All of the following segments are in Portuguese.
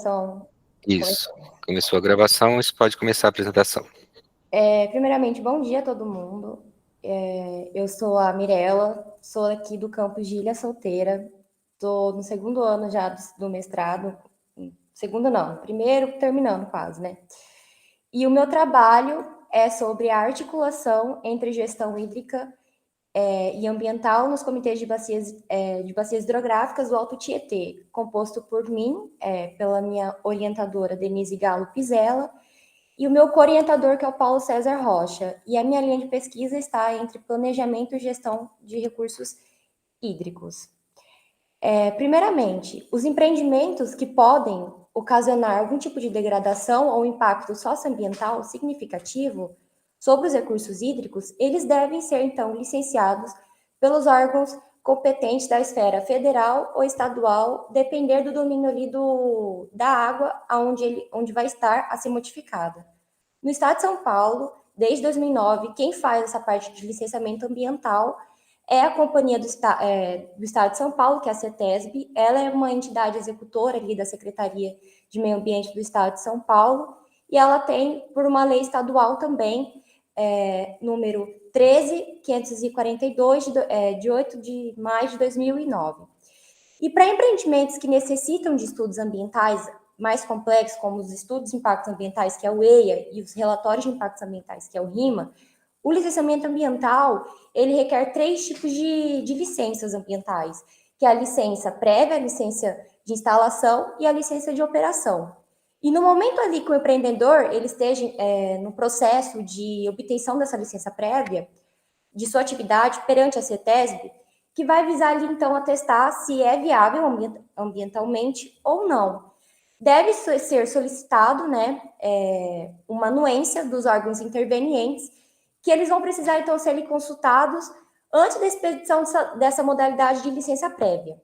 gravação Isso. Começou a gravação, você pode começar a apresentação. Primeiramente, bom dia a todo mundo. Eu sou a Mirella, sou aqui do campus de Ilha Solteira. Estou no segundo ano já do mestrado. Segundo não, primeiro terminando quase, né? E o meu trabalho é sobre a articulação entre gestão hídrica e ambiental nos comitês de bacias hidrográficas do Alto Tietê, composto por mim, pela minha orientadora Denise Galo Pizella, e o meu co-orientador, que é o Paulo César Rocha. E a minha linha de pesquisa está entre planejamento e gestão de recursos hídricos. Primeiramente, os empreendimentos que podem ocasionar algum tipo de degradação ou impacto socioambiental significativo sobre os recursos hídricos, eles devem ser, então, licenciados pelos órgãos competentes da esfera federal ou estadual, depender do domínio ali da água onde vai estar a ser modificada. No estado de São Paulo, desde 2009, quem faz essa parte de licenciamento ambiental é a Companhia do Estado de São Paulo, que é a CETESB. Ela é uma entidade executora ali da Secretaria de Meio Ambiente do Estado de São Paulo, e ela tem, por uma lei estadual também, número 13.542, de 8 de maio de 2009. E para empreendimentos que necessitam de estudos ambientais mais complexos, como os estudos de impactos ambientais, que é o EIA, e os relatórios de impactos ambientais, que é o RIMA, o licenciamento ambiental, ele requer 3 tipos de licenças ambientais, que é a licença prévia, a licença de instalação e a licença de operação. E no momento ali que o empreendedor ele esteja no processo de obtenção dessa licença prévia, de sua atividade perante a CETESB, que vai visar ali, então, atestar se é viável ambientalmente ou não. Deve ser solicitado, né, uma anuência dos órgãos intervenientes, que eles vão precisar, então, ser consultados antes da expedição dessa modalidade de licença prévia.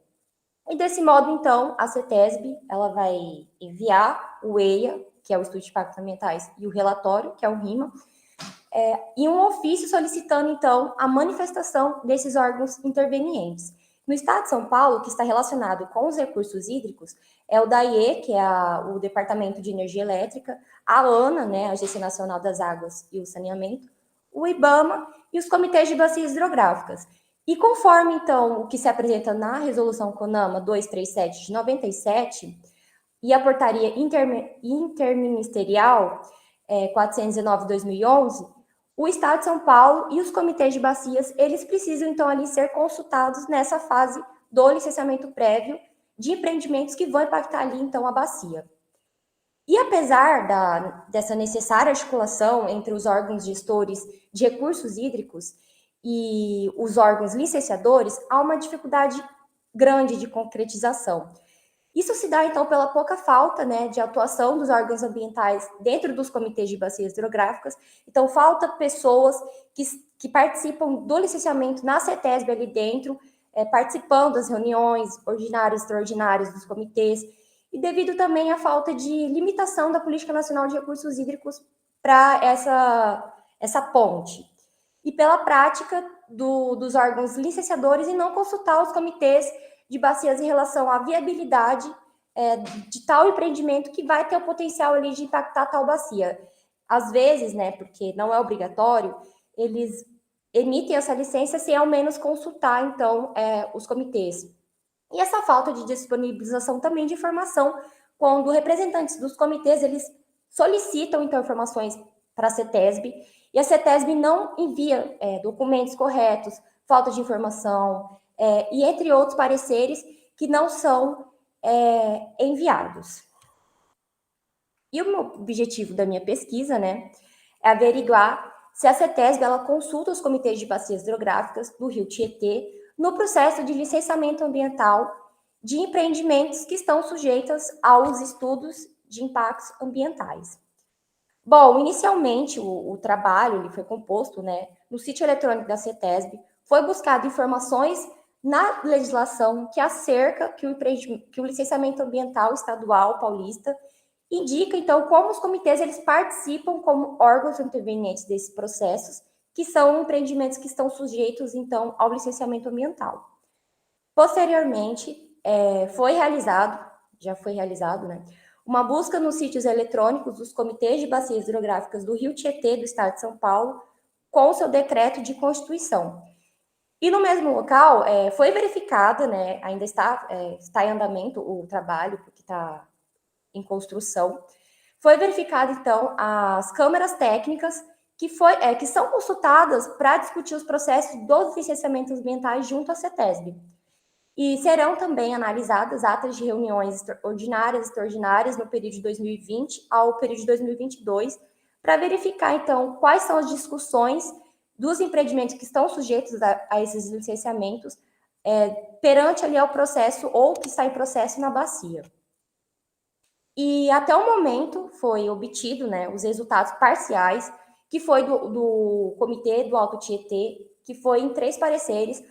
E desse modo, então, a CETESB, ela vai enviar o EIA, que é o Estudo de Impactos Ambientais, e o relatório, que é o RIMA, e um ofício solicitando, então, a manifestação desses órgãos intervenientes. No estado de São Paulo, que está relacionado com os recursos hídricos, é o DAIE, que é o Departamento de Energia Elétrica, a ANA, né, a Agência Nacional das Águas e o Saneamento, o IBAMA e os comitês de bacias hidrográficas. E conforme, então, o que se apresenta na Resolução CONAMA 237 de 97 e a Portaria Interministerial 419 de 2011, o Estado de São Paulo e os comitês de bacias, eles precisam, então, ali ser consultados nessa fase do licenciamento prévio de empreendimentos que vão impactar ali, então, a bacia. E apesar dessa necessária articulação entre os órgãos gestores de recursos hídricos e os órgãos licenciadores, há uma dificuldade grande de concretização. Isso se dá, então, pela pouca falta, né, de atuação dos órgãos ambientais dentro dos comitês de bacias hidrográficas. Então, falta pessoas que participam do licenciamento na CETESB ali dentro, participando das reuniões ordinárias e extraordinárias dos comitês, e devido também à falta de limitação da Política Nacional de Recursos Hídricos para essa ponte. E pela prática dos órgãos licenciadores e não consultar os comitês de bacias em relação à viabilidade de tal empreendimento que vai ter o potencial ali de impactar tal bacia. Às vezes, né, porque não é obrigatório, eles emitem essa licença sem ao menos consultar, então, os comitês. E essa falta de disponibilização também de informação, quando representantes dos comitês, eles solicitam, então, informações para a CETESB, e a CETESB não envia documentos corretos, falta de informação, e entre outros pareceres que não são enviados. E o meu objetivo da minha pesquisa, né, é averiguar se a CETESB ela consulta os comitês de bacias hidrográficas do Rio Tietê no processo de licenciamento ambiental de empreendimentos que estão sujeitos aos estudos de impactos ambientais. Bom, inicialmente o trabalho ele foi composto, né, no sítio eletrônico da CETESB, foi buscado informações na legislação que acerca que o licenciamento ambiental estadual paulista indica, então, como os comitês eles participam como órgãos intervenientes desses processos, que são empreendimentos que estão sujeitos, então, ao licenciamento ambiental. Posteriormente, já foi realizado, né, uma busca nos sítios eletrônicos dos comitês de bacias hidrográficas do Rio Tietê, do Estado de São Paulo, com seu decreto de constituição. E no mesmo local, foi verificada, né, ainda está em andamento o trabalho, porque está em construção, foi verificada, então, as câmaras técnicas que são consultadas para discutir os processos dos licenciamentos ambientais junto à CETESB. E serão também analisadas atas de reuniões ordinárias e extraordinárias no período de 2020 ao período de 2022, para verificar, então, quais são as discussões dos empreendimentos que estão sujeitos a esses licenciamentos perante ali ao processo ou que está em processo na bacia. E até o momento foi obtido, né, os resultados parciais, que foi do Comitê do Alto Tietê, que foi em 3 pareceres,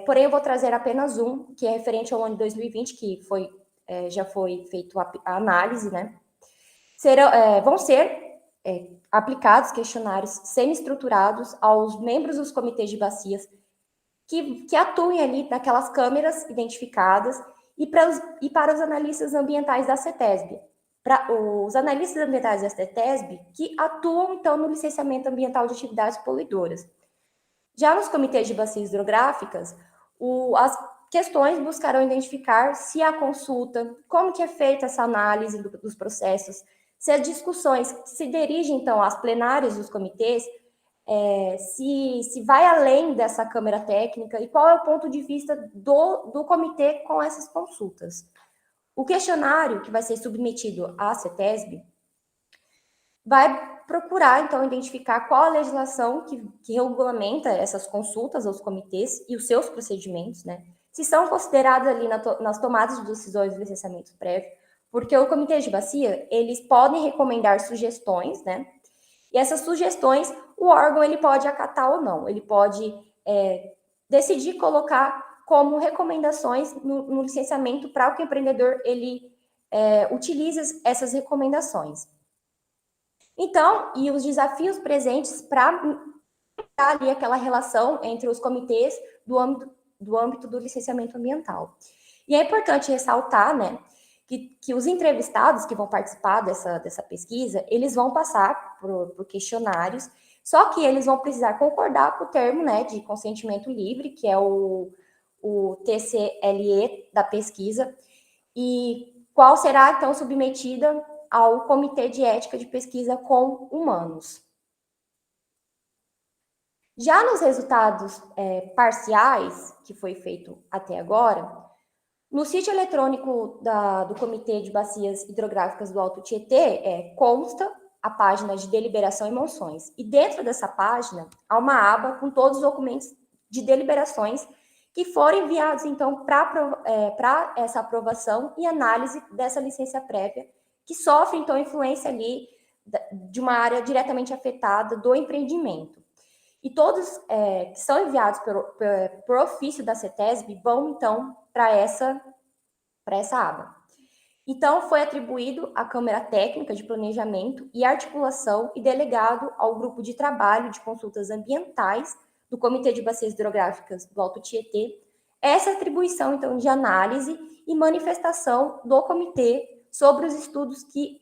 porém eu vou trazer apenas um, que é referente ao ano de 2020, que já foi feito a análise, né? Vão ser aplicados questionários semi-estruturados aos membros dos comitês de bacias que atuem ali naquelas câmeras identificadas e para os analistas ambientais da CETESB. Para os analistas ambientais da CETESB que atuam, então, no licenciamento ambiental de atividades poluidoras. Já nos comitês de bacias hidrográficas, as questões buscarão identificar se há consulta, como que é feita essa análise dos processos, se as discussões se dirigem, então, às plenárias dos comitês, se vai além dessa câmara técnica e qual é o ponto de vista do comitê com essas consultas. O questionário que vai ser submetido à CETESB vai procurar, então, identificar qual a legislação que regulamenta essas consultas aos comitês e os seus procedimentos, né? Se são considerados ali nas tomadas de decisões de licenciamento prévio, porque o comitê de bacia, eles podem recomendar sugestões, né? E essas sugestões, o órgão ele pode acatar ou não, ele pode decidir colocar como recomendações no licenciamento para que o empreendedor ele utilize essas recomendações. Então, e os desafios presentes para ali aquela relação entre os comitês do âmbito do licenciamento ambiental. E é importante ressaltar, né, que os entrevistados que vão participar dessa pesquisa, eles vão passar por questionários, só que eles vão precisar concordar com o termo, né, de consentimento livre, que é o TCLE da pesquisa, e qual será, então, submetida ao Comitê de Ética de Pesquisa com Humanos. Já nos resultados parciais, que foi feito até agora, no sítio eletrônico do Comitê de Bacias Hidrográficas do Alto Tietê, consta a página de deliberação e moções. E dentro dessa página, há uma aba com todos os documentos de deliberações que foram enviados, então, para essa aprovação e análise dessa licença prévia, que sofre, então, influência ali de uma área diretamente afetada do empreendimento. E todos que são enviados por ofício da CETESB vão, então, para essa aba. Então, foi atribuído à Câmara Técnica de Planejamento e Articulação e delegado ao Grupo de Trabalho de Consultas Ambientais do Comitê de Bacias Hidrográficas do Alto Tietê essa atribuição, então, de análise e manifestação do comitê sobre os estudos que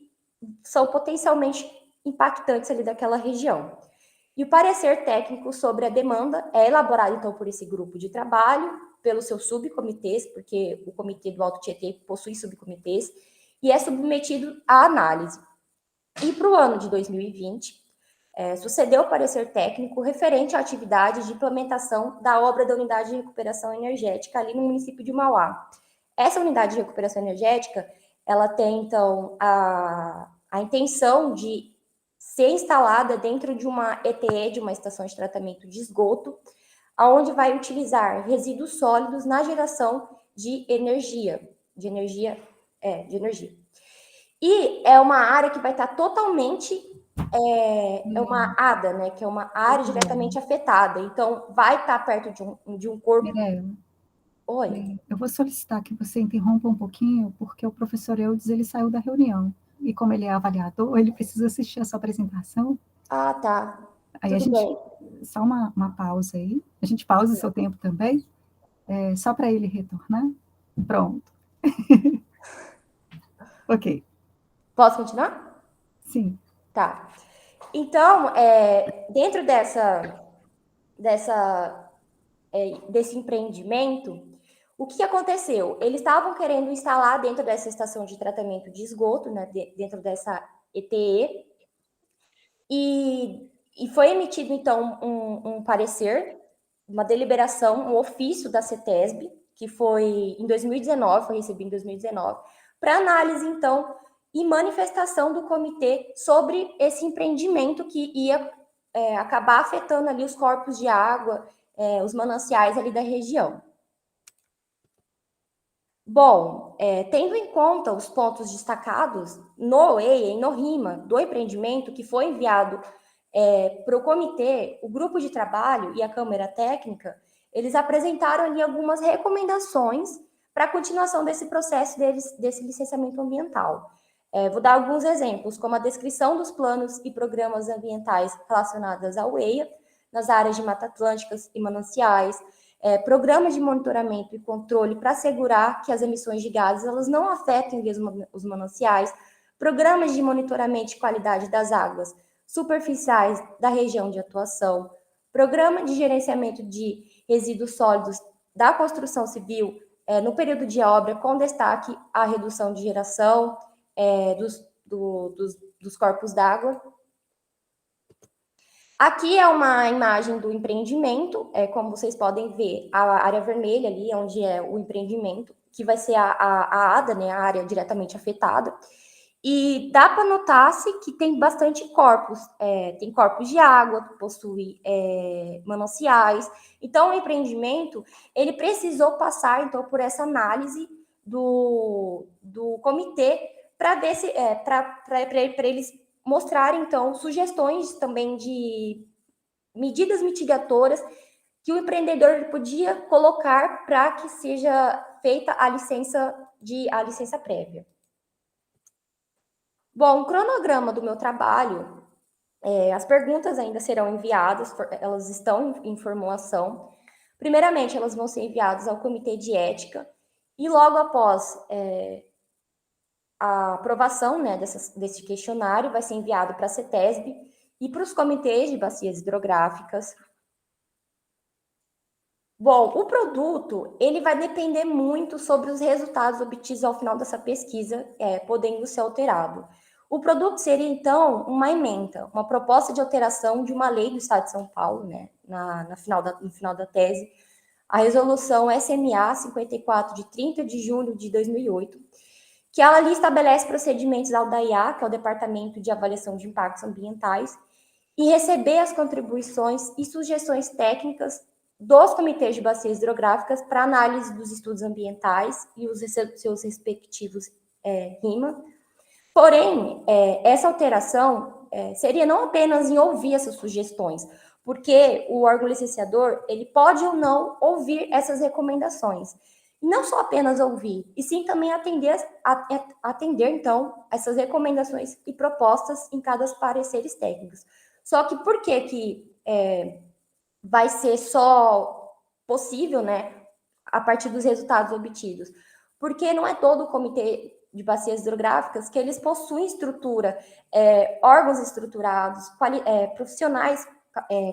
são potencialmente impactantes ali daquela região. E o parecer técnico sobre a demanda é elaborado, então, por esse grupo de trabalho, pelos seus subcomitês, porque o Comitê do Alto Tietê possui subcomitês, e é submetido à análise. E para o ano de 2020, sucedeu o parecer técnico referente à atividade de implementação da obra da Unidade de Recuperação Energética ali no município de Mauá. Essa Unidade de Recuperação Energética, ela tem, então, a intenção de ser instalada dentro de uma ETE, de uma estação de tratamento de esgoto, onde vai utilizar resíduos sólidos na geração de energia. E é uma área que vai estar totalmente uma ADA, né? Que é uma área diretamente afetada. Então, vai estar perto de um corpo. Mireia, Oi. eu vou solicitar que você interrompa um pouquinho, porque o professor Eudes, ele saiu da reunião. E como ele é avaliador, ele precisa assistir a sua apresentação. Ah, tá. Aí Tudo bem. Só uma pausa aí. A gente pausa o seu tempo também, só para ele retornar. Pronto. Ok. Posso continuar? Sim. Tá. Então, dentro desse empreendimento, o que aconteceu? Eles estavam querendo instalar dentro dessa estação de tratamento de esgoto, né, dentro dessa ETE, e foi emitido, então, um parecer, uma deliberação, um ofício da CETESB, que foi em 2019, foi recebido em 2019, para análise, então, e manifestação do comitê sobre esse empreendimento que ia acabar afetando ali os corpos de água, os mananciais ali da região. Bom, tendo em conta os pontos destacados no EIA e no RIMA do empreendimento que foi enviado para o comitê, o grupo de trabalho e a Câmara Técnica, eles apresentaram ali algumas recomendações para a continuação desse processo desse licenciamento ambiental. Vou dar alguns exemplos, como a descrição dos planos e programas ambientais relacionados ao EIA, nas áreas de Mata Atlânticas e mananciais, programas de monitoramento e controle para assegurar que as emissões de gases elas não afetem os mananciais, programas de monitoramento de qualidade das águas superficiais da região de atuação, programa de gerenciamento de resíduos sólidos da construção civil no período de obra, com destaque à redução de geração dos corpos d'água. Aqui é uma imagem do empreendimento, como vocês podem ver, a área vermelha ali, onde é o empreendimento, que vai ser a ADA, né, a área diretamente afetada. E dá para notar-se que tem bastante corpos, tem corpos de água, possui mananciais. Então, o empreendimento, ele precisou passar, então, por essa análise do comitê para ver se, para eles mostrarem, então, sugestões também de medidas mitigadoras que o empreendedor podia colocar para que seja feita a licença prévia. Bom, o cronograma do meu trabalho, as perguntas ainda serão enviadas, elas estão em formulação. Primeiramente, elas vão ser enviadas ao Comitê de Ética e logo após a aprovação, né, desse questionário, vai ser enviado para a CETESB e para os comitês de bacias hidrográficas. Bom, o produto, ele vai depender muito sobre os resultados obtidos ao final dessa pesquisa, podendo ser alterado. O produto seria, então, uma ementa, uma proposta de alteração de uma lei do Estado de São Paulo, né, no final da tese, a resolução SMA 54, de 30 de julho de 2008, que ela ali estabelece procedimentos ao DAIA, que é o Departamento de Avaliação de Impactos Ambientais, e receber as contribuições e sugestões técnicas dos comitês de bacias hidrográficas para análise dos estudos ambientais e os seus respectivos RIMA. Porém, essa alteração seria não apenas em ouvir essas sugestões, porque o órgão licenciador ele pode ou não ouvir essas recomendações. E não só apenas ouvir, e sim também atender então, essas recomendações e propostas em cada pareceres técnicos. Só que por que vai ser só possível, né, a partir dos resultados obtidos? Porque não é todo o comitê de bacias hidrográficas que eles possuem estrutura, órgãos estruturados, profissionais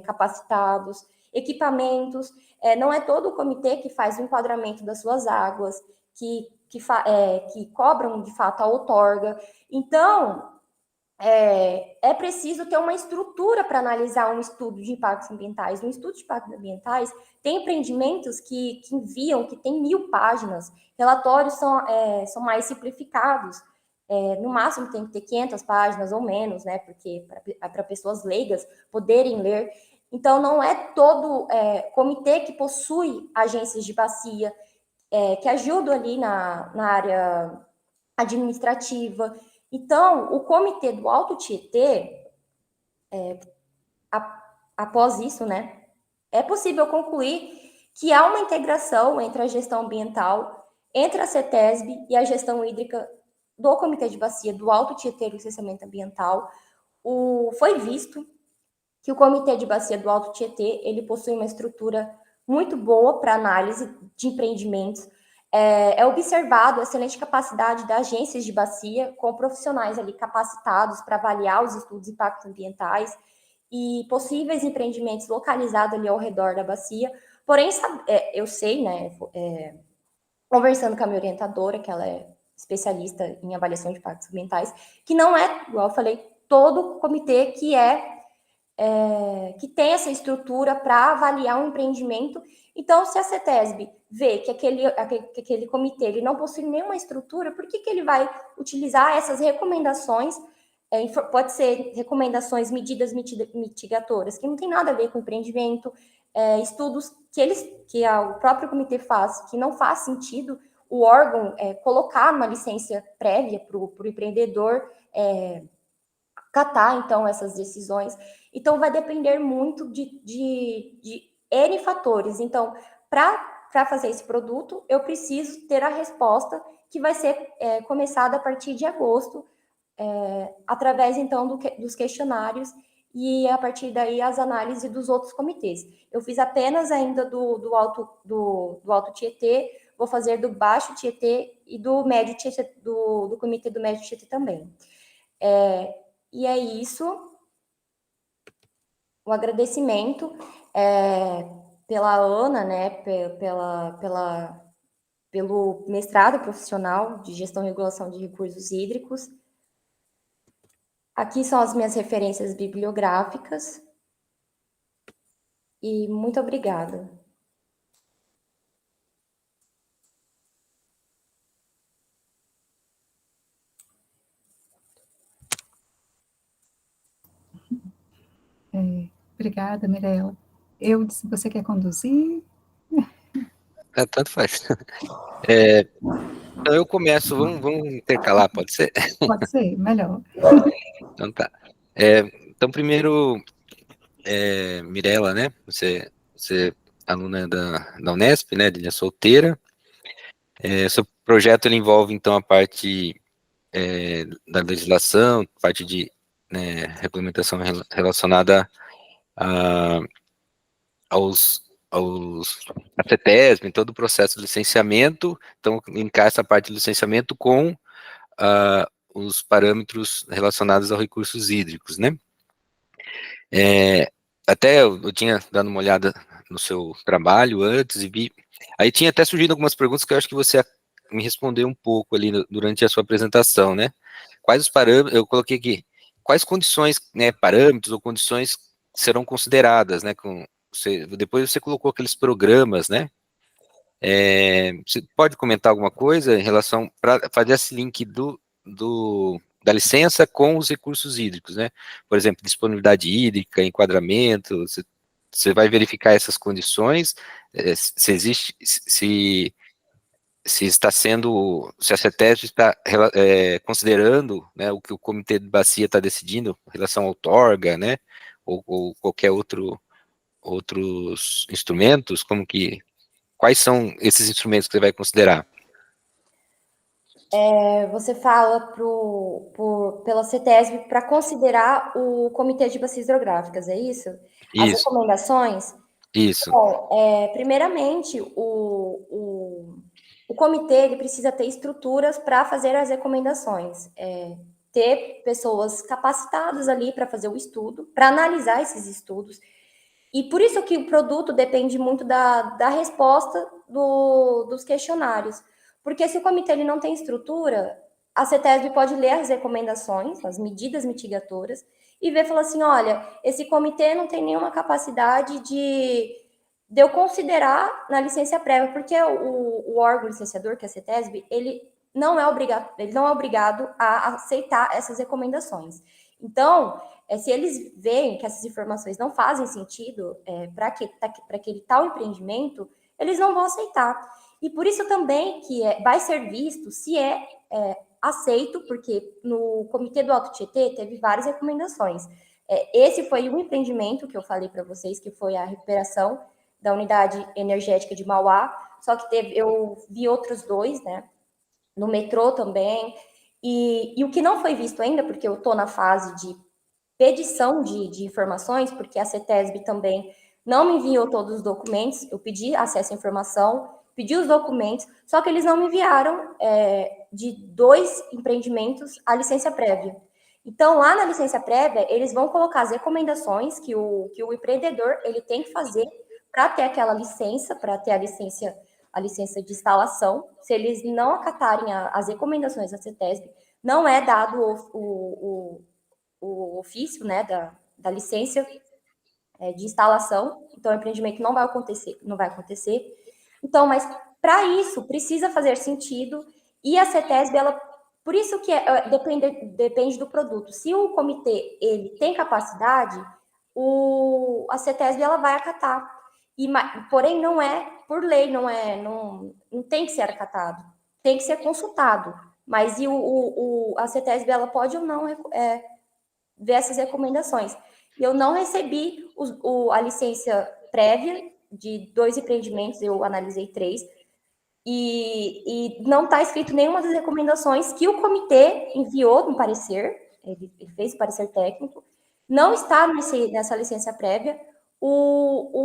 capacitados, equipamentos, não é todo o comitê que faz o enquadramento das suas águas, que cobram, de fato, a outorga. Então, é preciso ter uma estrutura para analisar um estudo de impactos ambientais. Um estudo de impactos ambientais tem empreendimentos que enviam, que tem 1000 páginas, relatórios são mais simplificados, no máximo tem que ter 500 páginas ou menos, né, porque para pessoas leigas poderem ler. Então, não é todo comitê que possui agências de bacia, que ajudam ali na área administrativa. Então, o comitê do Alto Tietê, após isso, né, é possível concluir que há uma integração entre a gestão ambiental, entre a CETESB e a gestão hídrica do Comitê de Bacia do Alto Tietê e Licenciamento Ambiental. Foi visto que o Comitê de Bacia do Alto Tietê ele possui uma estrutura muito boa para análise de empreendimentos. é observado a excelente capacidade das agências de bacia, com profissionais ali capacitados para avaliar os estudos de impactos ambientais e possíveis empreendimentos localizados ali ao redor da bacia. Porém, eu sei, né, conversando com a minha orientadora, que ela é especialista em avaliação de impactos ambientais, que não é, igual eu falei, todo comitê que tem essa estrutura para avaliar um empreendimento. Então, se a CETESB vê que aquele comitê ele não possui nenhuma estrutura, por que ele vai utilizar essas recomendações? Pode ser recomendações, medidas mitigadoras, que não tem nada a ver com empreendimento, estudos que o próprio comitê faz, que não faz sentido o órgão colocar uma licença prévia para o empreendedor catar, então, essas decisões. Então, vai depender muito de N fatores. Então, para fazer esse produto, eu preciso ter a resposta que vai ser começada a partir de agosto, através, então, dos questionários e, a partir daí, as análises dos outros comitês. Eu fiz apenas ainda do Alto Tietê, vou fazer do Baixo Tietê e do Médio Tietê, do comitê do Médio Tietê também. E é isso. O agradecimento pela Ana, né, pelo mestrado profissional de gestão e regulação de recursos hídricos. Aqui são as minhas referências bibliográficas. E muito obrigada. Obrigada, Mirella. Se você quer conduzir? Tanto faz. Então eu começo, vamos intercalar, pode ser? Pode ser, melhor. Então tá. Então primeiro, Mirella, né, você é aluna da Unesp, né, de linha solteira. Seu projeto ele envolve então a parte da legislação, parte de regulamentação relacionada a CETESB, em todo o processo de licenciamento. Então, linkar essa parte do licenciamento com os parâmetros relacionados aos recursos hídricos, né? Até eu tinha dado uma olhada no seu trabalho antes e vi. Aí tinha até surgido algumas perguntas que eu acho que você me respondeu um pouco ali durante a sua apresentação, né? Quais os parâmetros, eu coloquei aqui, quais condições, né, parâmetros ou condições serão consideradas, né? Depois você colocou aqueles programas, né? Você pode comentar alguma coisa em relação, para fazer esse link da licença com os recursos hídricos, né? Por exemplo, disponibilidade hídrica, enquadramento, você vai verificar essas condições, se existe, se está sendo, se a CETESB está considerando, né, o que o Comitê de Bacia está decidindo em relação ao TORGA, né, ou qualquer outros instrumentos, quais são esses instrumentos que você vai considerar? Você fala pela CETESB para considerar o Comitê de Bacias Hidrográficas, é isso? As Isso. recomendações? Isso. Bom, primeiramente, o comitê ele precisa ter estruturas para fazer as recomendações, ter pessoas capacitadas ali para fazer o estudo, para analisar esses estudos, e por isso que o produto depende muito da resposta dos questionários, porque se o comitê ele não tem estrutura, a CETESB pode ler as recomendações, as medidas mitigadoras, e ver e falar assim, olha, esse comitê não tem nenhuma capacidade de eu considerar na licença prévia, porque o órgão licenciador, que é a CETESB, ele não é obrigado a aceitar essas recomendações. Então, se eles veem que essas informações não fazem sentido para aquele tal empreendimento, eles não vão aceitar. E por isso também que vai ser visto se aceito, porque no Comitê do Alto Tietê teve várias recomendações. Esse foi um empreendimento que eu falei para vocês, que foi a recuperação da unidade energética de Mauá, só que eu vi outros dois, né, no metrô também, e o que não foi visto ainda, porque eu estou na fase de pedição de informações, porque a CETESB também não me enviou todos os documentos, eu pedi acesso à informação, pedi os documentos, só que eles não me enviaram de 2 empreendimentos a licença prévia. Então, lá na licença prévia, eles vão colocar as recomendações que o empreendedor ele tem que fazer para ter aquela licença, para ter a licença de instalação. Se eles não acatarem as recomendações da CETESB, não é dado o ofício, né, da licença de instalação. Então, o empreendimento não vai acontecer. Então, mas para isso precisa fazer sentido, e a CETESB, por isso que depende do produto. Se o comitê ele tem capacidade, a CETESB ela vai acatar. Porém, não é por lei, não tem que ser acatado, tem que ser consultado. Mas a CETESB ela pode ou não ver essas recomendações. Eu não recebi a licença prévia de 2 empreendimentos, eu analisei 3, e não está escrito nenhuma das recomendações que o comitê enviou no parecer, ele fez o parecer técnico, não está nessa licença prévia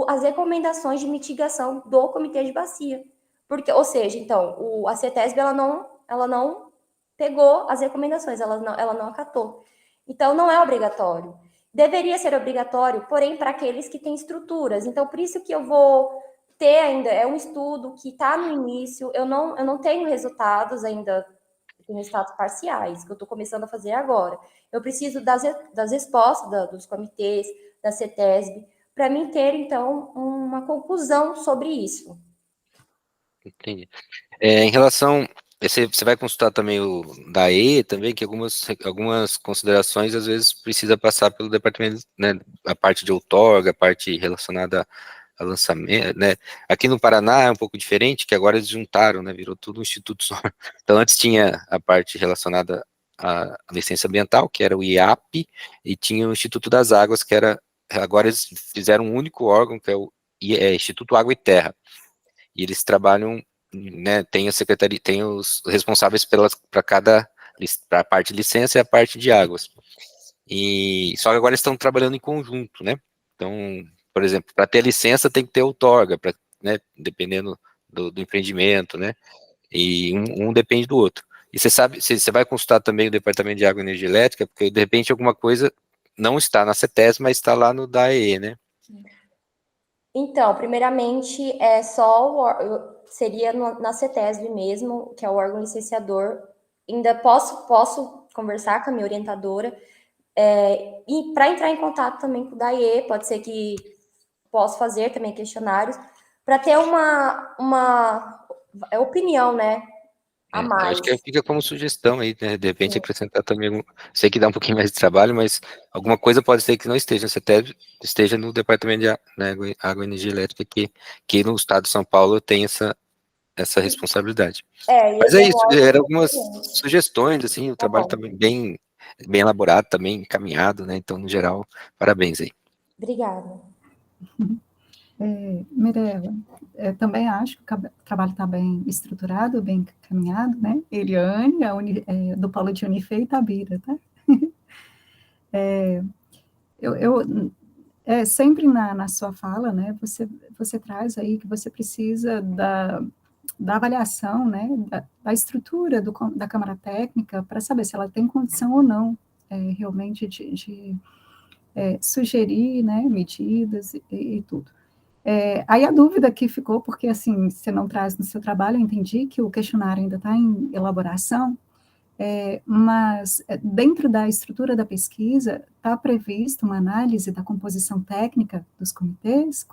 as recomendações de mitigação do comitê de bacia. Porque, ou seja, então, a CETESB ela não pegou as recomendações, ela não acatou. Então, não é obrigatório. Deveria ser obrigatório, porém, para aqueles que têm estruturas. Então, por isso que eu vou ter ainda, é um estudo que está no início, eu não tenho resultados ainda, eu tenho resultados parciais, que eu estou começando a fazer agora. Eu preciso das respostas dos comitês, da CETESB, para mim ter, então, uma conclusão sobre isso. Entendi. Em relação, você vai consultar também o DAE também, que algumas considerações às vezes precisa passar pelo departamento, né, a parte de outorga, a parte relacionada a lançamento, né? Aqui no Paraná é um pouco diferente, que agora eles juntaram, né? Virou tudo um instituto só. Então antes tinha a parte relacionada à licença ambiental, que era o IAP, e tinha o Instituto das Águas, que era, agora eles fizeram um único órgão, que é o Instituto Água e Terra. E eles trabalham, né? Tem a secretaria, tem os responsáveis para a parte de licença e a parte de águas. E só que agora eles estão trabalhando em conjunto, né? Então, por exemplo, para ter licença tem que ter outorga, né, dependendo do empreendimento, né? E um depende do outro. E você sabe, você vai consultar também o Departamento de Água e Energia Elétrica, porque de repente alguma coisa não está na CETESB, mas está lá no DAE, né? Então, primeiramente, seria na CETESB mesmo, que é o órgão licenciador. Ainda posso conversar com a minha orientadora, e para entrar em contato também com o DAE, pode ser que posso fazer também questionários, para ter uma opinião, né, a Eu mais. acho que fica como sugestão aí, né? De repente acrescentar também, sei que dá um pouquinho mais de trabalho, mas alguma coisa pode ser que não esteja, você até esteja no Departamento de Água e Energia Elétrica, que no estado de São Paulo tem essa responsabilidade. Mas Esse é é um isso, órgão eram algumas diferente. sugestões, assim, o Tá trabalho bom. também bem elaborado, também encaminhado, né? Então, no geral, parabéns aí. Obrigada. Mirella, também acho que o trabalho está bem estruturado, bem encaminhado, né? Eliane, do Polo de Unifei e Itabira, tá? Sempre na sua fala, né, você traz aí que você precisa da avaliação, né, da estrutura da Câmara Técnica para saber se ela tem condição ou não realmente de sugerir, né, medidas e tudo. Aí a dúvida que ficou, porque assim, você não traz no seu trabalho, eu entendi que o questionário ainda está em elaboração, mas dentro da estrutura da pesquisa está prevista uma análise da composição técnica dos comitês,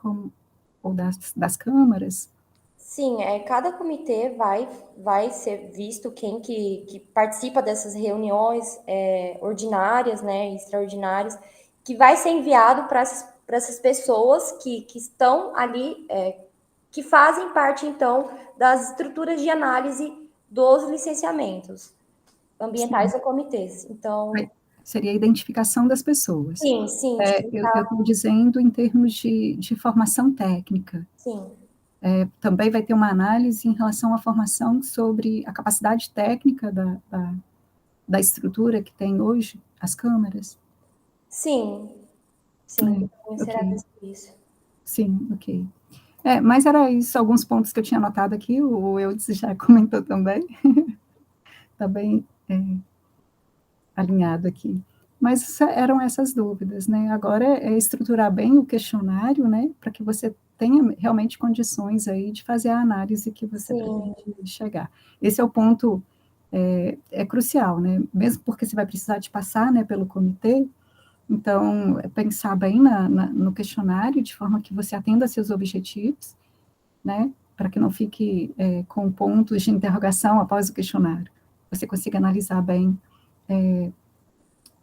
ou das câmaras? Sim, cada comitê vai ser visto quem que participa dessas reuniões ordinárias, né, extraordinárias, que vai ser enviado para essas pessoas que estão ali, que fazem parte, então, das estruturas de análise dos licenciamentos ambientais ou comitês. Então, Seria a identificação das pessoas. sim, Eu estou dizendo em termos de formação técnica. sim. Também vai ter uma análise em relação à formação sobre a capacidade técnica da estrutura que tem hoje, as câmaras? Sim, será Ok. visto isso. Sim, ok. Mas era isso, alguns pontos que eu tinha anotado aqui, o Eudes já comentou também. Está bem alinhado aqui. Mas eram essas dúvidas, né? Agora é estruturar bem o questionário, né? Para que você tenha realmente condições aí de fazer a análise que você pretende chegar. Esse é o ponto crucial, né? Mesmo porque você vai precisar de passar, né, pelo comitê. Então, pensar bem no questionário, de forma que você atenda a seus objetivos, né? Para que não fique com pontos de interrogação após o questionário. Você consiga analisar bem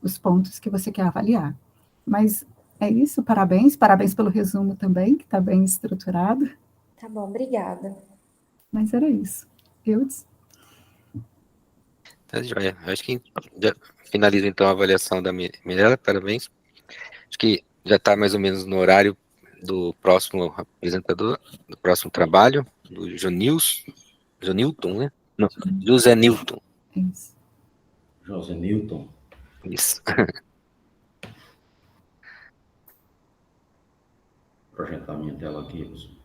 os pontos que você quer avaliar. Mas é isso, parabéns pelo resumo também, que está bem estruturado. Tá bom, obrigada. Mas era isso. Eudes? Tá joia. Acho que já finaliza então a avaliação da Mirella, parabéns. Acho que já está mais ou menos no horário do próximo apresentador, do próximo trabalho, do Jonilton, né? Não, José Nilton. Isso. José Nilton. Isso. Projetar minha tela aqui, pessoal.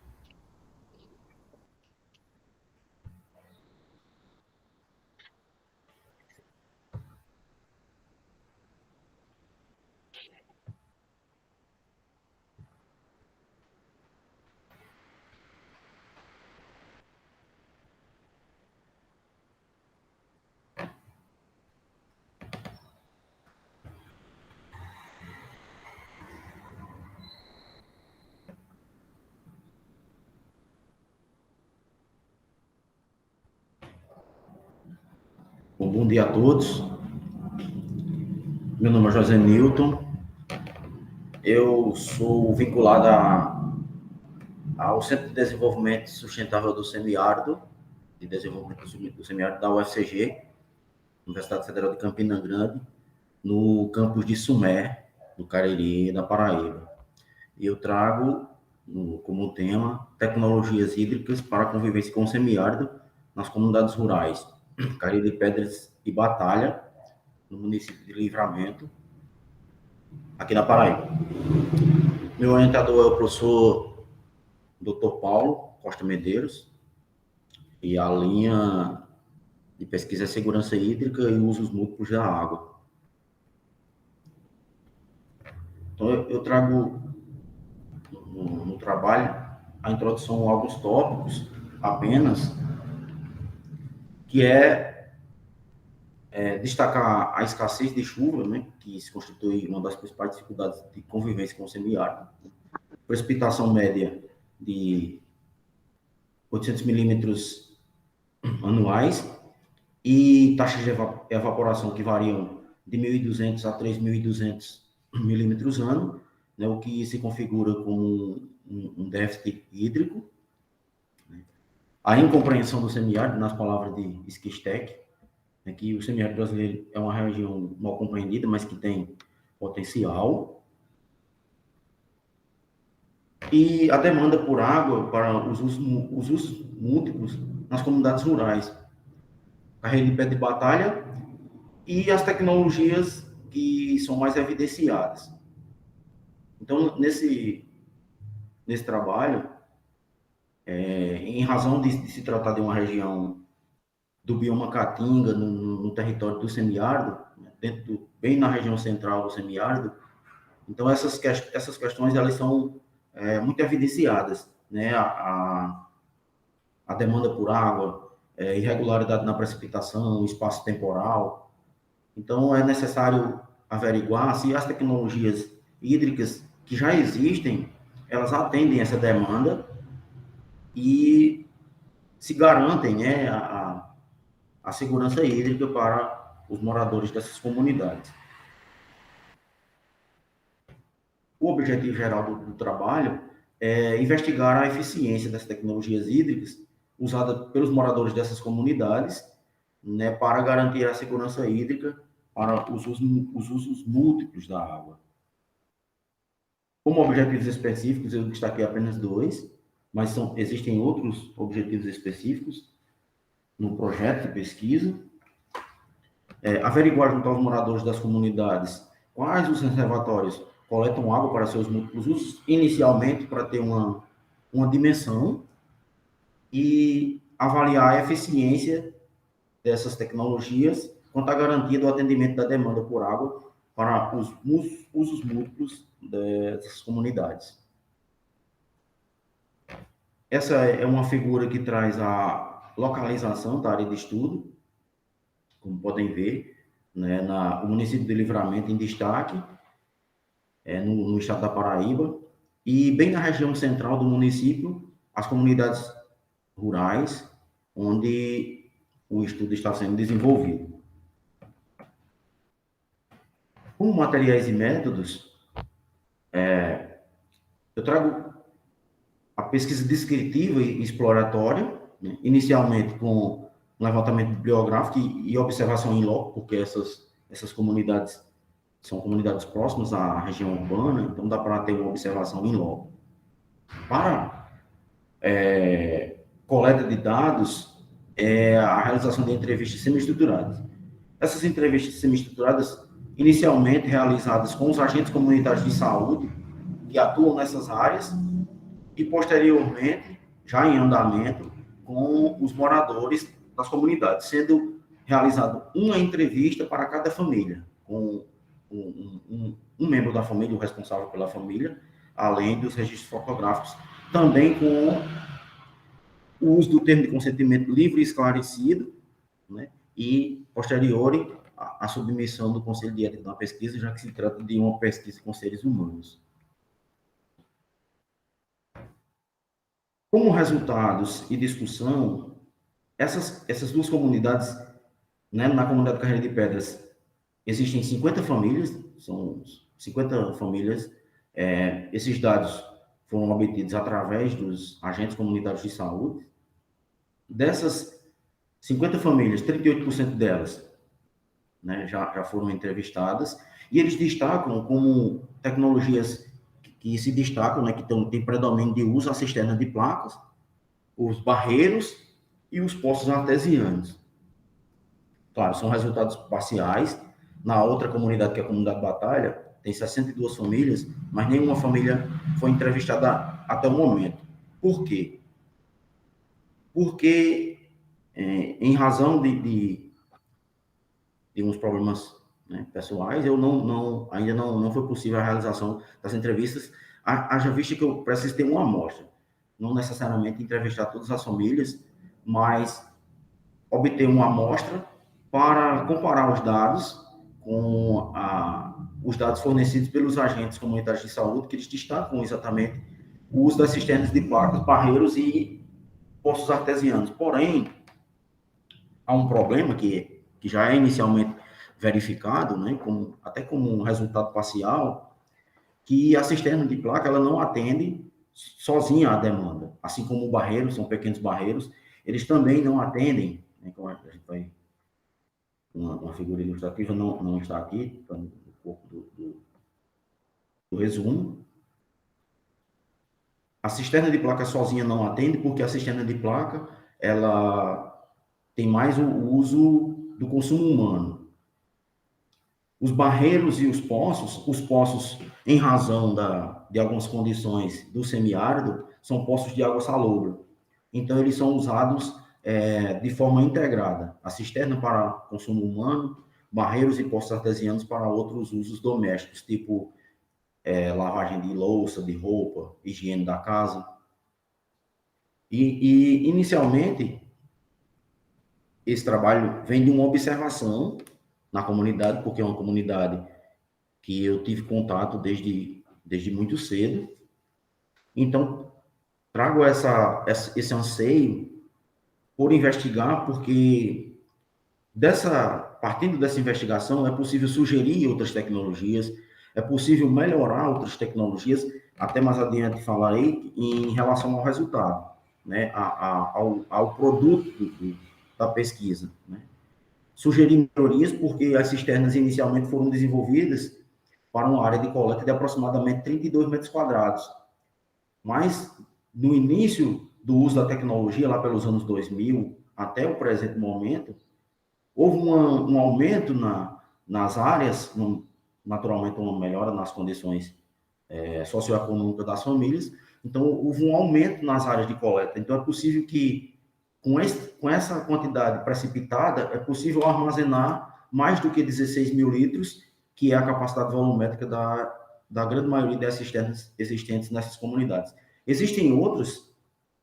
Bom dia a todos. Meu nome é José Nilton. Eu sou vinculado ao Centro de Desenvolvimento Sustentável do Semiárido, de Desenvolvimento do Semiárido da UFCG, Universidade Federal de Campina Grande, no campus de Sumé, no Cariri, da Paraíba. E eu trago como tema tecnologias hídricas para a convivência com o semiárido nas comunidades rurais, Cariri, Pedras e Batalha, no município de Livramento, aqui na Paraíba. Meu orientador é o professor Dr. Paulo Costa Medeiros, e a linha de pesquisa é segurança hídrica e usos múltiplos da água. Então, eu trago no trabalho a introdução a alguns tópicos apenas, que destacar a escassez de chuva, né, que se constitui uma das principais dificuldades de convivência com o semiárido. Precipitação média de 800 milímetros anuais e taxas de evaporação que variam de 1.200 a 3.200 milímetros ano, né, o que se configura como um déficit hídrico. A incompreensão do semiárido, nas palavras de Schistec, é que o semiárido brasileiro é uma região mal compreendida, mas que tem potencial. E a demanda por água para os usos múltiplos nas comunidades rurais. Carreira de pé de batalha e as tecnologias que são mais evidenciadas. Então, nesse trabalho, em razão de se tratar de uma região do bioma Caatinga, no território do semiárido, bem na região central do semiárido, então essas questões elas são muito evidenciadas, né? A demanda por água, irregularidade na precipitação, espaço temporal. Então é necessário averiguar se as tecnologias hídricas que já existem, elas atendem essa demanda e se garantem, né, a segurança hídrica para os moradores dessas comunidades. O objetivo geral do trabalho é investigar a eficiência das tecnologias hídricas usadas pelos moradores dessas comunidades, né, para garantir a segurança hídrica para os usos múltiplos da água. Como objetivos específicos, eu destaquei apenas 2, mas existem outros objetivos específicos no projeto de pesquisa. Averiguar junto aos moradores das comunidades quais os reservatórios coletam água para seus múltiplos usos, inicialmente para ter uma uma dimensão e avaliar a eficiência dessas tecnologias quanto à garantia do atendimento da demanda por água para os usos múltiplos dessas comunidades. Essa é uma figura que traz a localização da área de estudo, como podem ver, né, o município de Livramento em destaque, no estado da Paraíba, e bem na região central do município, as comunidades rurais, onde o estudo está sendo desenvolvido. Como materiais e métodos, eu trago a pesquisa descritiva e exploratória, né, inicialmente com levantamento bibliográfico e observação em loco, porque essas comunidades são comunidades próximas à região urbana, então dá para ter uma observação em loco. Para coleta de dados, a realização de entrevistas semi-estruturadas. Essas entrevistas semi-estruturadas, inicialmente realizadas com os agentes comunitários de saúde, que atuam nessas áreas, e posteriormente, já em andamento, com os moradores das comunidades, sendo realizada uma entrevista para cada família, com um membro da família, o responsável pela família, além dos registros fotográficos, também com o uso do termo de consentimento livre e esclarecido, né, e posteriori a submissão do Conselho de Ética da pesquisa, já que se trata de uma pesquisa com seres humanos. Como resultados e discussão, essas duas comunidades, né, na comunidade Carreira de Pedras, existem 50 famílias, são 50 famílias. Esses dados foram obtidos através dos agentes comunitários de saúde. Dessas 50 famílias, 38% delas, né, já foram entrevistadas, e eles destacam como tecnologias que se destacam, né, que têm predomínio de uso, a cisterna de placas, os barreiros e os poços artesianos. Claro, são resultados parciais. Na outra comunidade, que é a comunidade Batalha, tem 62 famílias, mas nenhuma família foi entrevistada até o momento. Por quê? Porque, em razão de uns problemas, né, pessoais, ainda não foi possível a realização das entrevistas, haja vista que eu preciso ter uma amostra. Não necessariamente entrevistar todas as famílias, mas obter uma amostra para comparar os dados com os dados fornecidos pelos agentes comunitários de saúde, que eles destacam exatamente o uso das cisternas de placas, barreiros e poços artesianos. Porém, há um problema que já é inicialmente verificado, né, até como um resultado parcial, que a cisterna de placa ela não atende sozinha à demanda, assim como o barreiro, são pequenos barreiros, eles também não atendem, né, como a gente vai, uma figura ilustrativa não está aqui, está no corpo do resumo. A cisterna de placa sozinha não atende, porque a cisterna de placa ela tem mais o uso do consumo humano. Os barreiros e os poços, em razão de algumas condições do semiárido, são poços de água salobra. Então, eles são usados de forma integrada. A cisterna para consumo humano, barreiros e poços artesianos para outros usos domésticos, tipo lavagem de louça, de roupa, higiene da casa. E inicialmente, esse trabalho vem de uma observação na comunidade, porque é uma comunidade que eu tive contato desde muito cedo. Então, trago esse anseio por investigar, porque partindo dessa investigação, é possível sugerir outras tecnologias, é possível melhorar outras tecnologias, até mais adiante falarei, em relação ao resultado, né, ao produto da pesquisa, né. Sugerir melhorias porque as cisternas inicialmente foram desenvolvidas para uma área de coleta de aproximadamente 32 metros quadrados. Mas, no início do uso da tecnologia, lá pelos anos 2000, até o presente momento, houve um aumento nas áreas, naturalmente uma melhora nas condições socioeconômicas das famílias, Então, houve um aumento nas áreas de coleta. Então, é possível que, com essa quantidade precipitada, é possível armazenar mais do que 16 mil litros, que é a capacidade volumétrica da grande maioria das cisternas existentes nessas comunidades. Existem outras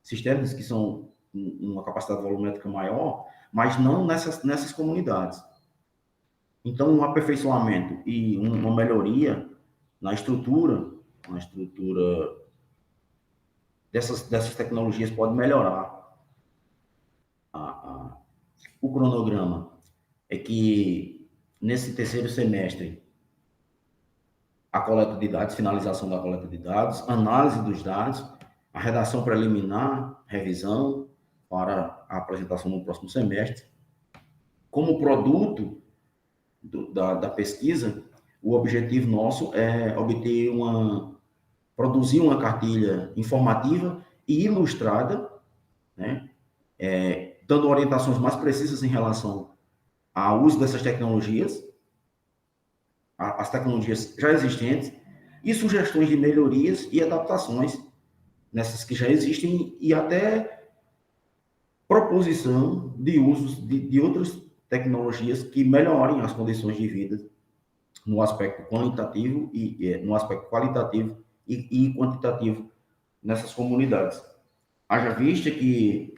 cisternas que são uma capacidade volumétrica maior, mas não nessas comunidades. Então, um aperfeiçoamento e uma melhoria na estrutura dessas tecnologias pode melhorar o cronograma. É que, nesse terceiro semestre, a coleta de dados, finalização da coleta de dados, análise dos dados, a redação preliminar, revisão, para a apresentação no próximo semestre. Como produto da pesquisa, o objetivo nosso é produzir uma cartilha informativa e ilustrada, né, dando orientações mais precisas em relação ao uso dessas tecnologias, as tecnologias já existentes, e sugestões de melhorias e adaptações nessas que já existem, e até proposição de usos de outras tecnologias que melhorem as condições de vida no aspecto quantitativo e quantitativo nessas comunidades. Haja vista que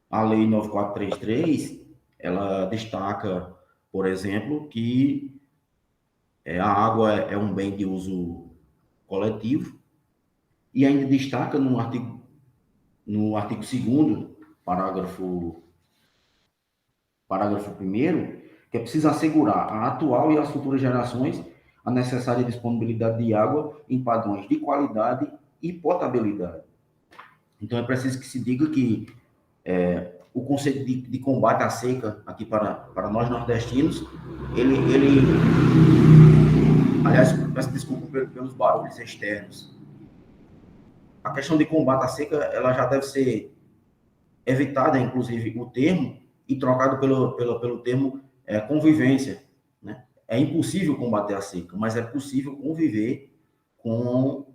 a Lei 9433, ela destaca, por exemplo, que a água é um bem de uso coletivo, e ainda destaca no artigo 2º, parágrafo 1º, que é preciso assegurar à atual e às futuras gerações a necessária disponibilidade de água em padrões de qualidade e potabilidade. Então, é preciso que se diga que o conceito de combate à seca, aqui para nós nordestinos, aliás, peço desculpa pelos barulhos externos. A questão de combate à seca, ela já deve ser evitada, inclusive, o termo, e trocado pelo termo convivência, né? É impossível combater a seca, mas é possível conviver com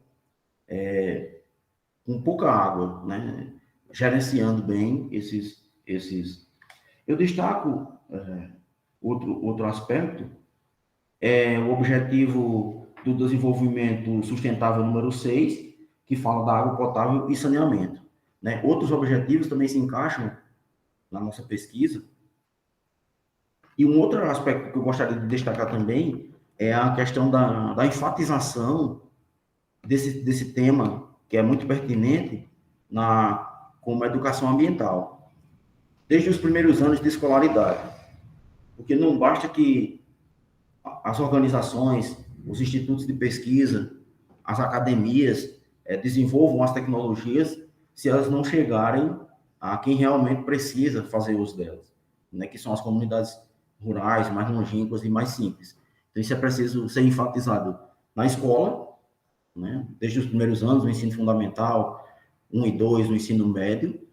pouca água, né? Gerenciando bem esses. Eu destaco outro aspecto, o objetivo do desenvolvimento sustentável número 6, que fala da água potável e saneamento, né? Outros objetivos também se encaixam na nossa pesquisa. E um outro aspecto que eu gostaria de destacar também é a questão da enfatização desse tema, que é muito pertinente como a educação ambiental, desde os primeiros anos de escolaridade. Porque não basta que as organizações, os institutos de pesquisa, as academias desenvolvam as tecnologias se elas não chegarem a quem realmente precisa fazer uso delas, né, que são as comunidades rurais, mais longínquas e mais simples. Então, isso é preciso ser enfatizado na escola, né, desde os primeiros anos, no ensino fundamental, 1 e 2, no ensino médio,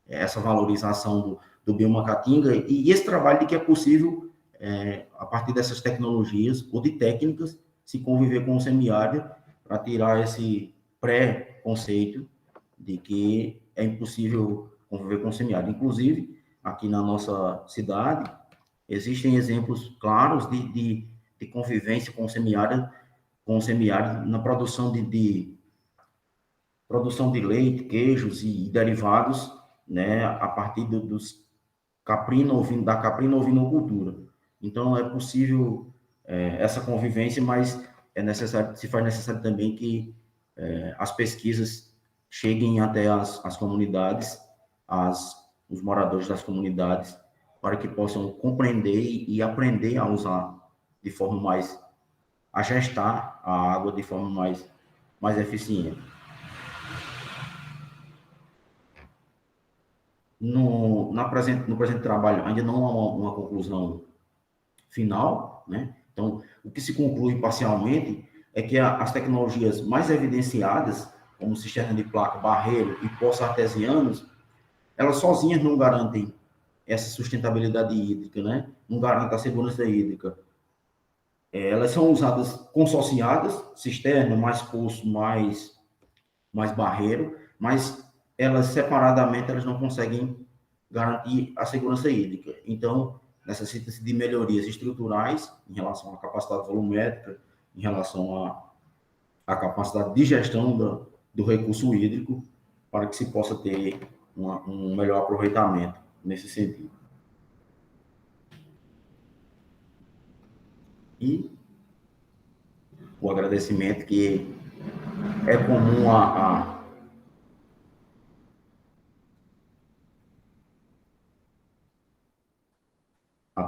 essa valorização do bioma caatinga e esse trabalho de que é possível, a partir dessas tecnologias ou de técnicas, se conviver com o semiárido para tirar esse pré-conceito de que é impossível conviver com o semiárido. Inclusive, aqui na nossa cidade, existem exemplos claros de convivência com o semiárido na produção produção de leite, queijos e derivados, né, a partir da caprino-ovinocultura. Então, é possível essa convivência, mas se faz necessário também que as pesquisas cheguem até as comunidades, os moradores das comunidades, para que possam compreender e aprender a usar a gestar a água de forma mais eficiente. No presente trabalho, ainda não há uma conclusão final, né? Então, o que se conclui parcialmente é que as tecnologias mais evidenciadas, como cisterna de placa, barreiro e poços artesianos, elas sozinhas não garantem essa sustentabilidade hídrica, né? Não garantem a segurança hídrica. Elas são usadas consorciadas, cisterna, mais poço, mais mais barreiro, mas elas separadamente elas não conseguem garantir a segurança hídrica. Então, necessita-se de melhorias estruturais em relação à capacidade volumétrica, em relação à capacidade de gestão do recurso hídrico, para que se possa ter um melhor aproveitamento nesse sentido. E o agradecimento que é comum a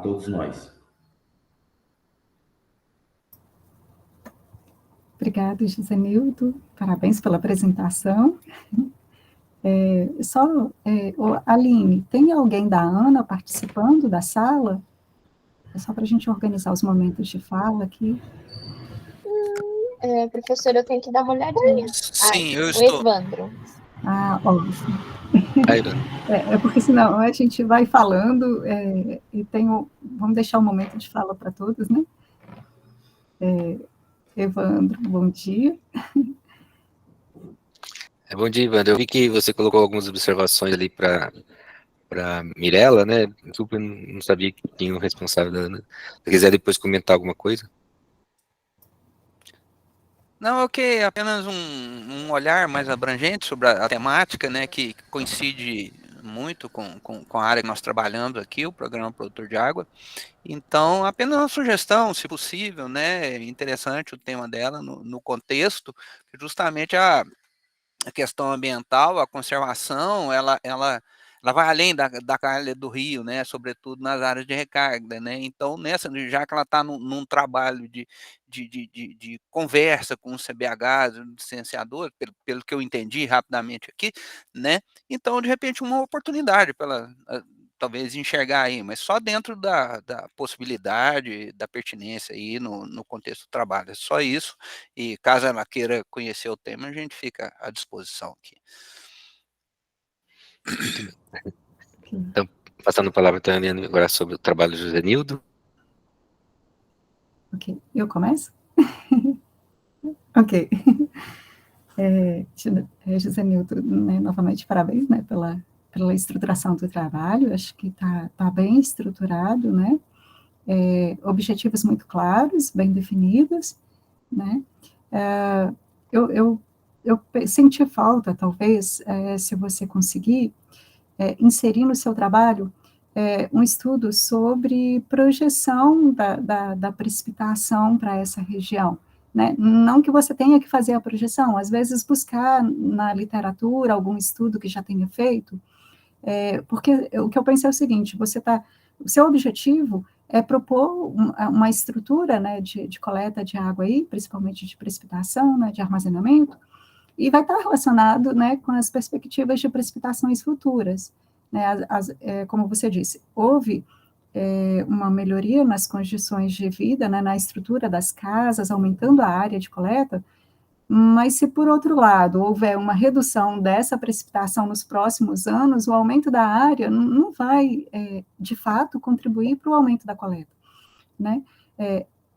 todos nós. Obrigada, Gisenildo. Parabéns pela apresentação. Aline, tem alguém da ANA participando da sala? É só para a gente organizar os momentos de fala aqui. Professor, eu tenho que dar uma olhadinha. Sim, eu o estou. Evandro. Óbvio. Aí, porque senão a gente vai falando vamos deixar um momento de fala para todos, né? Evandro, bom dia. bom dia, Evandro. Eu vi que você colocou algumas observações ali para Mirella, né? Super, não sabia que tinha o responsável da Ana. Se quiser depois comentar alguma coisa. Não, ok, apenas um olhar mais abrangente sobre a temática, né, que coincide muito com a área que nós trabalhamos aqui, o Programa Produtor de Água. Então, apenas uma sugestão, se possível, né, interessante o tema dela no contexto, justamente a questão ambiental, a conservação, ela vai além da calha do rio, né, sobretudo nas áreas de recarga, né, então já que ela está num trabalho de conversa com o CBH, o licenciador, pelo que eu entendi rapidamente aqui, né, então de repente uma oportunidade para ela talvez enxergar aí, mas só dentro da possibilidade, da pertinência aí no contexto do trabalho, é só isso, e caso ela queira conhecer o tema, a gente fica à disposição aqui. Então, passando a palavra também agora sobre o trabalho do Josenildo. Ok, eu começo? Ok. José Nilton, né, novamente, parabéns, né, pela estruturação do trabalho, acho que tá bem estruturado, né, objetivos muito claros, bem definidos, né, eu senti falta, talvez, se você conseguir, inserir no seu trabalho um estudo sobre projeção da precipitação para essa região, né? Não que você tenha que fazer a projeção, às vezes buscar na literatura algum estudo que já tenha feito, porque o que eu pensei é o seguinte, o seu objetivo é propor uma estrutura, né, de coleta de água aí, principalmente de precipitação, né, de armazenamento, e vai estar relacionado, né, com as perspectivas de precipitações futuras, né, como você disse, houve uma melhoria nas condições de vida, né, na estrutura das casas, aumentando a área de coleta, mas se, por outro lado, houver uma redução dessa precipitação nos próximos anos, o aumento da área não vai, de fato, contribuir para o aumento da coleta, né?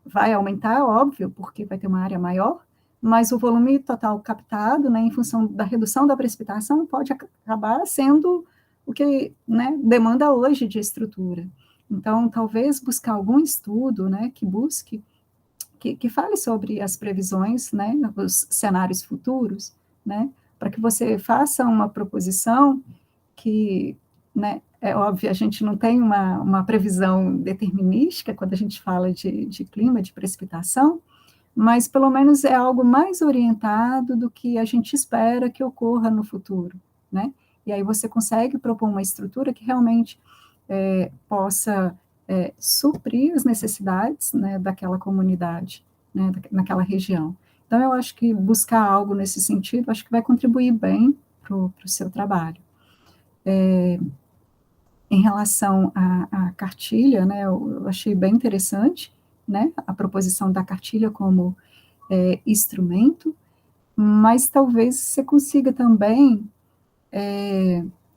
Vai aumentar, óbvio, porque vai ter uma área maior, mas o volume total captado, né, em função da redução da precipitação, pode acabar sendo o que, né, demanda hoje de estrutura. Então, talvez buscar algum estudo, né, que fale sobre as previsões, né, os cenários futuros, né, para que você faça uma proposição que, né, é óbvio, a gente não tem uma previsão determinística quando a gente fala de clima, de precipitação, mas pelo menos é algo mais orientado do que a gente espera que ocorra no futuro, né? E aí você consegue propor uma estrutura que realmente possa suprir as necessidades, né, daquela comunidade, né, naquela região. Então, eu acho que buscar algo nesse sentido, acho que vai contribuir bem para o seu trabalho. Em relação à cartilha, né, eu achei bem interessante, né, a proposição da cartilha como instrumento, mas talvez você consiga também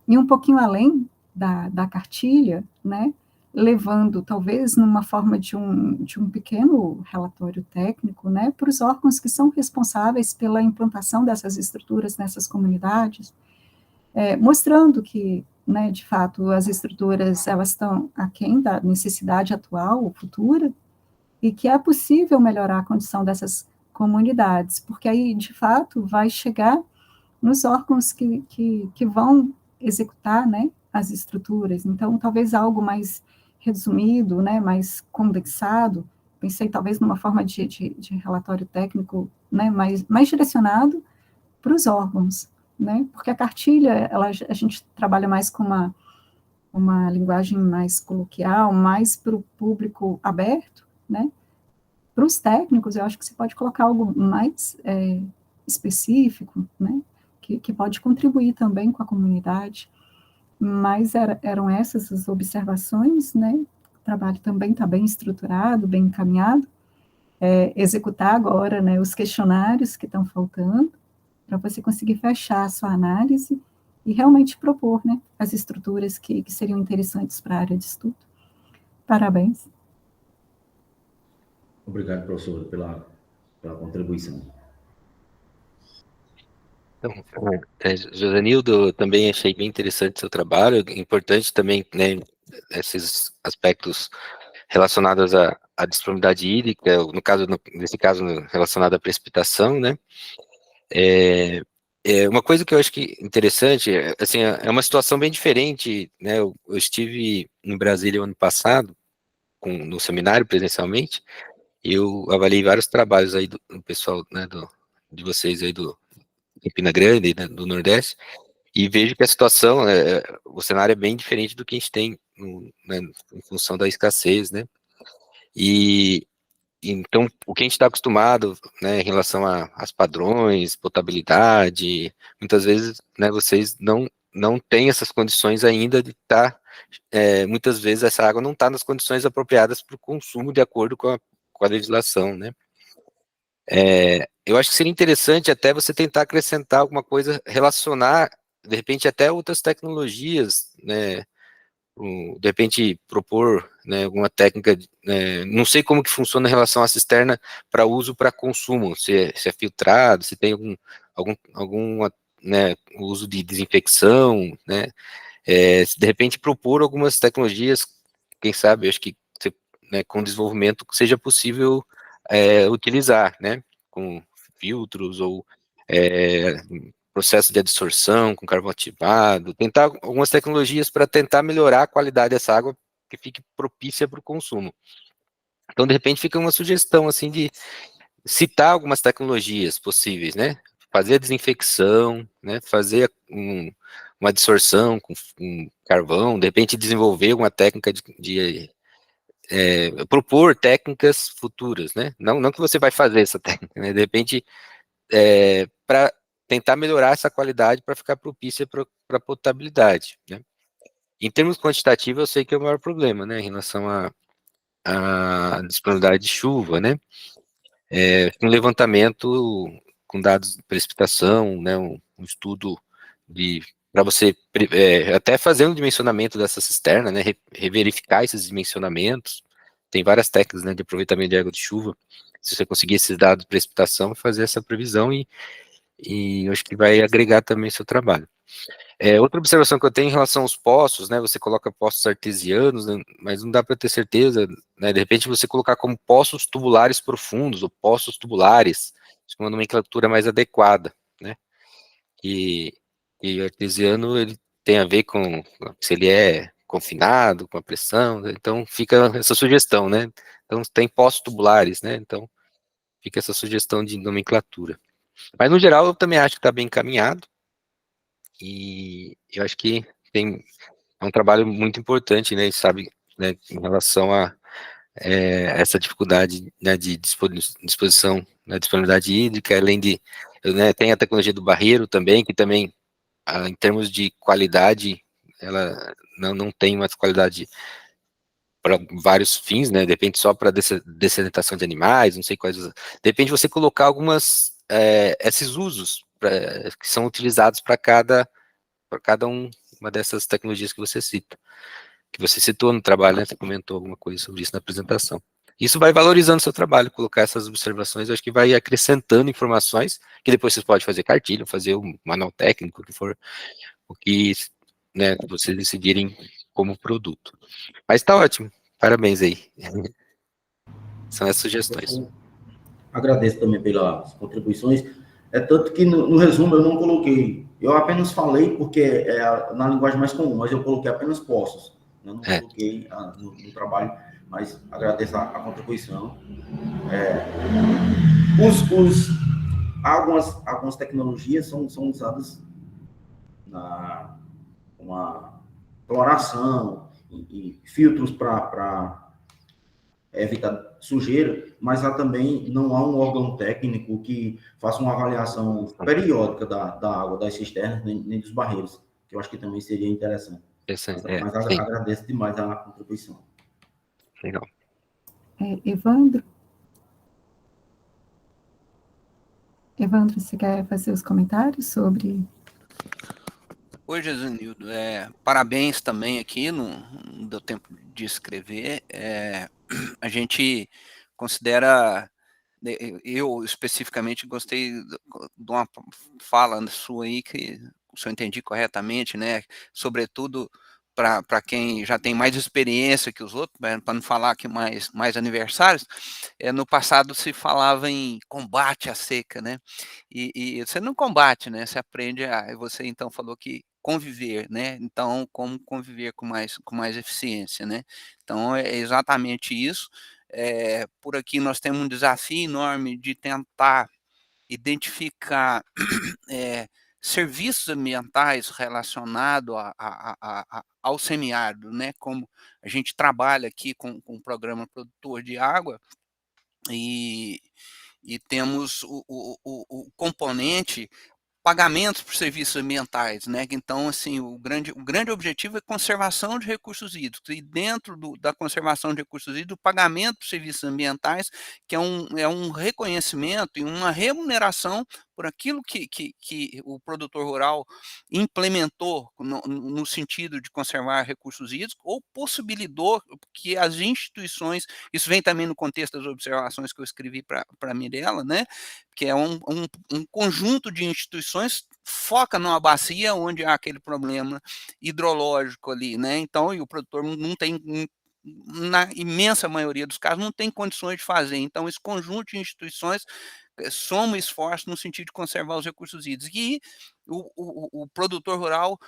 ir um pouquinho além da cartilha, né, levando, talvez, numa forma de um pequeno relatório técnico, né, para os órgãos que são responsáveis pela implantação dessas estruturas nessas comunidades, mostrando que, né, de fato, as estruturas, elas estão aquém da necessidade atual ou futura, e que é possível melhorar a condição dessas comunidades, porque aí, de fato, vai chegar nos órgãos que vão executar, né, as estruturas. Então, talvez algo mais resumido, né, mais condensado, pensei talvez numa forma de relatório técnico, né, mais direcionado para os órgãos, né, porque a cartilha, a gente trabalha mais com uma linguagem mais coloquial, mais para o público aberto, né, para os técnicos, eu acho que você pode colocar algo mais específico, né, que pode contribuir também com a comunidade, mas eram essas as observações, né, o trabalho também está bem estruturado, bem encaminhado, executar agora, né, os questionários que estão faltando, para você conseguir fechar a sua análise e realmente propor, né, as estruturas que seriam interessantes para a área de estudo. Parabéns. Obrigado, professor, pela contribuição. Então, Josanildo, também achei bem interessante o seu trabalho, importante também, né, esses aspectos relacionados à disponibilidade hídrica, no caso, nesse caso, relacionado à precipitação, né, uma coisa que eu acho que interessante, assim, é uma situação bem diferente, né, eu estive em Brasília ano passado, no seminário presencialmente, e eu avaliei vários trabalhos aí do pessoal, né, de vocês aí do Campina Grande, né, do Nordeste, e vejo que a situação, o cenário é bem diferente do que a gente tem né, em função da escassez, né, e então o que a gente está acostumado, né, em relação às padrões, potabilidade, muitas vezes, né, vocês não têm essas condições ainda de estar, muitas vezes essa água não está nas condições apropriadas para o consumo de acordo com a legislação, né. Eu acho que seria interessante até você tentar acrescentar alguma coisa, relacionar, de repente, até outras tecnologias, né, de repente propor, né, alguma técnica, não sei como que funciona em relação à cisterna para uso para consumo, se é filtrado, se tem algum né, uso de desinfecção, né, se de repente propor algumas tecnologias, quem sabe, eu acho que né, com desenvolvimento seja possível utilizar, né, com filtros ou processo de adsorção com carvão ativado, tentar algumas tecnologias para tentar melhorar a qualidade dessa água que fique propícia para o consumo. Então, de repente, fica uma sugestão, assim, de citar algumas tecnologias possíveis, né? Fazer a desinfecção, né? Fazer uma adsorção com carvão, de repente desenvolver uma técnica de propor técnicas futuras, né? Não que você vai fazer essa técnica, né? De repente, para tentar melhorar essa qualidade para ficar propícia para potabilidade, né? Em termos quantitativos, eu sei que é o maior problema, né, em relação à disponibilidade de chuva, né? Um levantamento com dados de precipitação, né, um estudo para você até fazer um dimensionamento dessa cisterna, né, reverificar esses dimensionamentos. Tem várias técnicas, né, de aproveitamento de água de chuva. Se você conseguir esses dados de precipitação, fazer essa previsão e eu acho que vai agregar também seu trabalho. Outra observação que eu tenho em relação aos poços, né, você coloca poços artesianos, né, mas não dá para ter certeza, né, de repente você colocar como poços tubulares profundos, ou poços tubulares, acho que é uma nomenclatura mais adequada, né, e o artesiano, ele tem a ver com se ele é confinado, com a pressão, né, então fica essa sugestão, né, então tem poços tubulares, né, então fica essa sugestão de nomenclatura. Mas no geral eu também acho que está bem encaminhado, e eu acho que é um trabalho muito importante, né, e sabe, né, em relação a essa dificuldade, né, de disposição, né, disponibilidade hídrica, além de, né, tem a tecnologia do barreiro também, que também, em termos de qualidade, ela não tem uma qualidade para vários fins, né, de repente só para dessedentação de animais, não sei quais, de repente você colocar esses usos que são utilizados para cada uma dessas tecnologias que você cita. que você citou no trabalho, né? Você comentou alguma coisa sobre isso na apresentação. Isso vai valorizando o seu trabalho, colocar essas observações, eu acho que vai acrescentando informações, que depois você pode fazer cartilha, fazer um manual técnico, o que, né, vocês decidirem como produto. Mas tá ótimo, parabéns aí. São as sugestões. Eu agradeço também pelas contribuições. É tanto que no resumo eu não coloquei, eu apenas falei porque na linguagem mais comum, mas eu coloquei apenas postos. Eu não coloquei no trabalho, mas agradeço a contribuição. Algumas tecnologias são usadas na uma cloração e filtros para evitar sujeira, mas também não há um órgão técnico que faça uma avaliação periódica da água das cisternas, nem dos barreiros, que eu acho que também seria interessante. Mas agradeço demais a contribuição. Legal. Evandro, você quer fazer os comentários sobre... Oi, Jesu'nildo, parabéns também aqui, não deu tempo de escrever, a gente considera, eu especificamente gostei de uma fala sua aí, que se eu entendi corretamente, né, sobretudo para quem já tem mais experiência que os outros, para não falar que mais aniversários, no passado se falava em combate à seca, né, e você não combate, né, você aprende você então falou que conviver, né, então como conviver com mais eficiência, né, então é exatamente isso. Por aqui nós temos um desafio enorme de tentar identificar serviços ambientais relacionados ao semiárido, né? Como a gente trabalha aqui com o programa Produtor de Água e temos o componente pagamentos por serviços ambientais, né? Então, assim, o grande objetivo é conservação de recursos hídricos, e dentro da conservação de recursos hídricos, o pagamento por serviços ambientais, que é um reconhecimento e uma remuneração por aquilo que o produtor rural implementou no sentido de conservar recursos hídricos, ou possibilitou que as instituições, isso vem também no contexto das observações que eu escrevi para a Mirella, né? Que é um conjunto de instituições foca numa bacia onde há aquele problema hidrológico ali, né? Então, e o produtor não tem, na imensa maioria dos casos, não tem condições de fazer. Então, esse conjunto de instituições soma esforço no sentido de conservar os recursos hídricos. E o produtor rural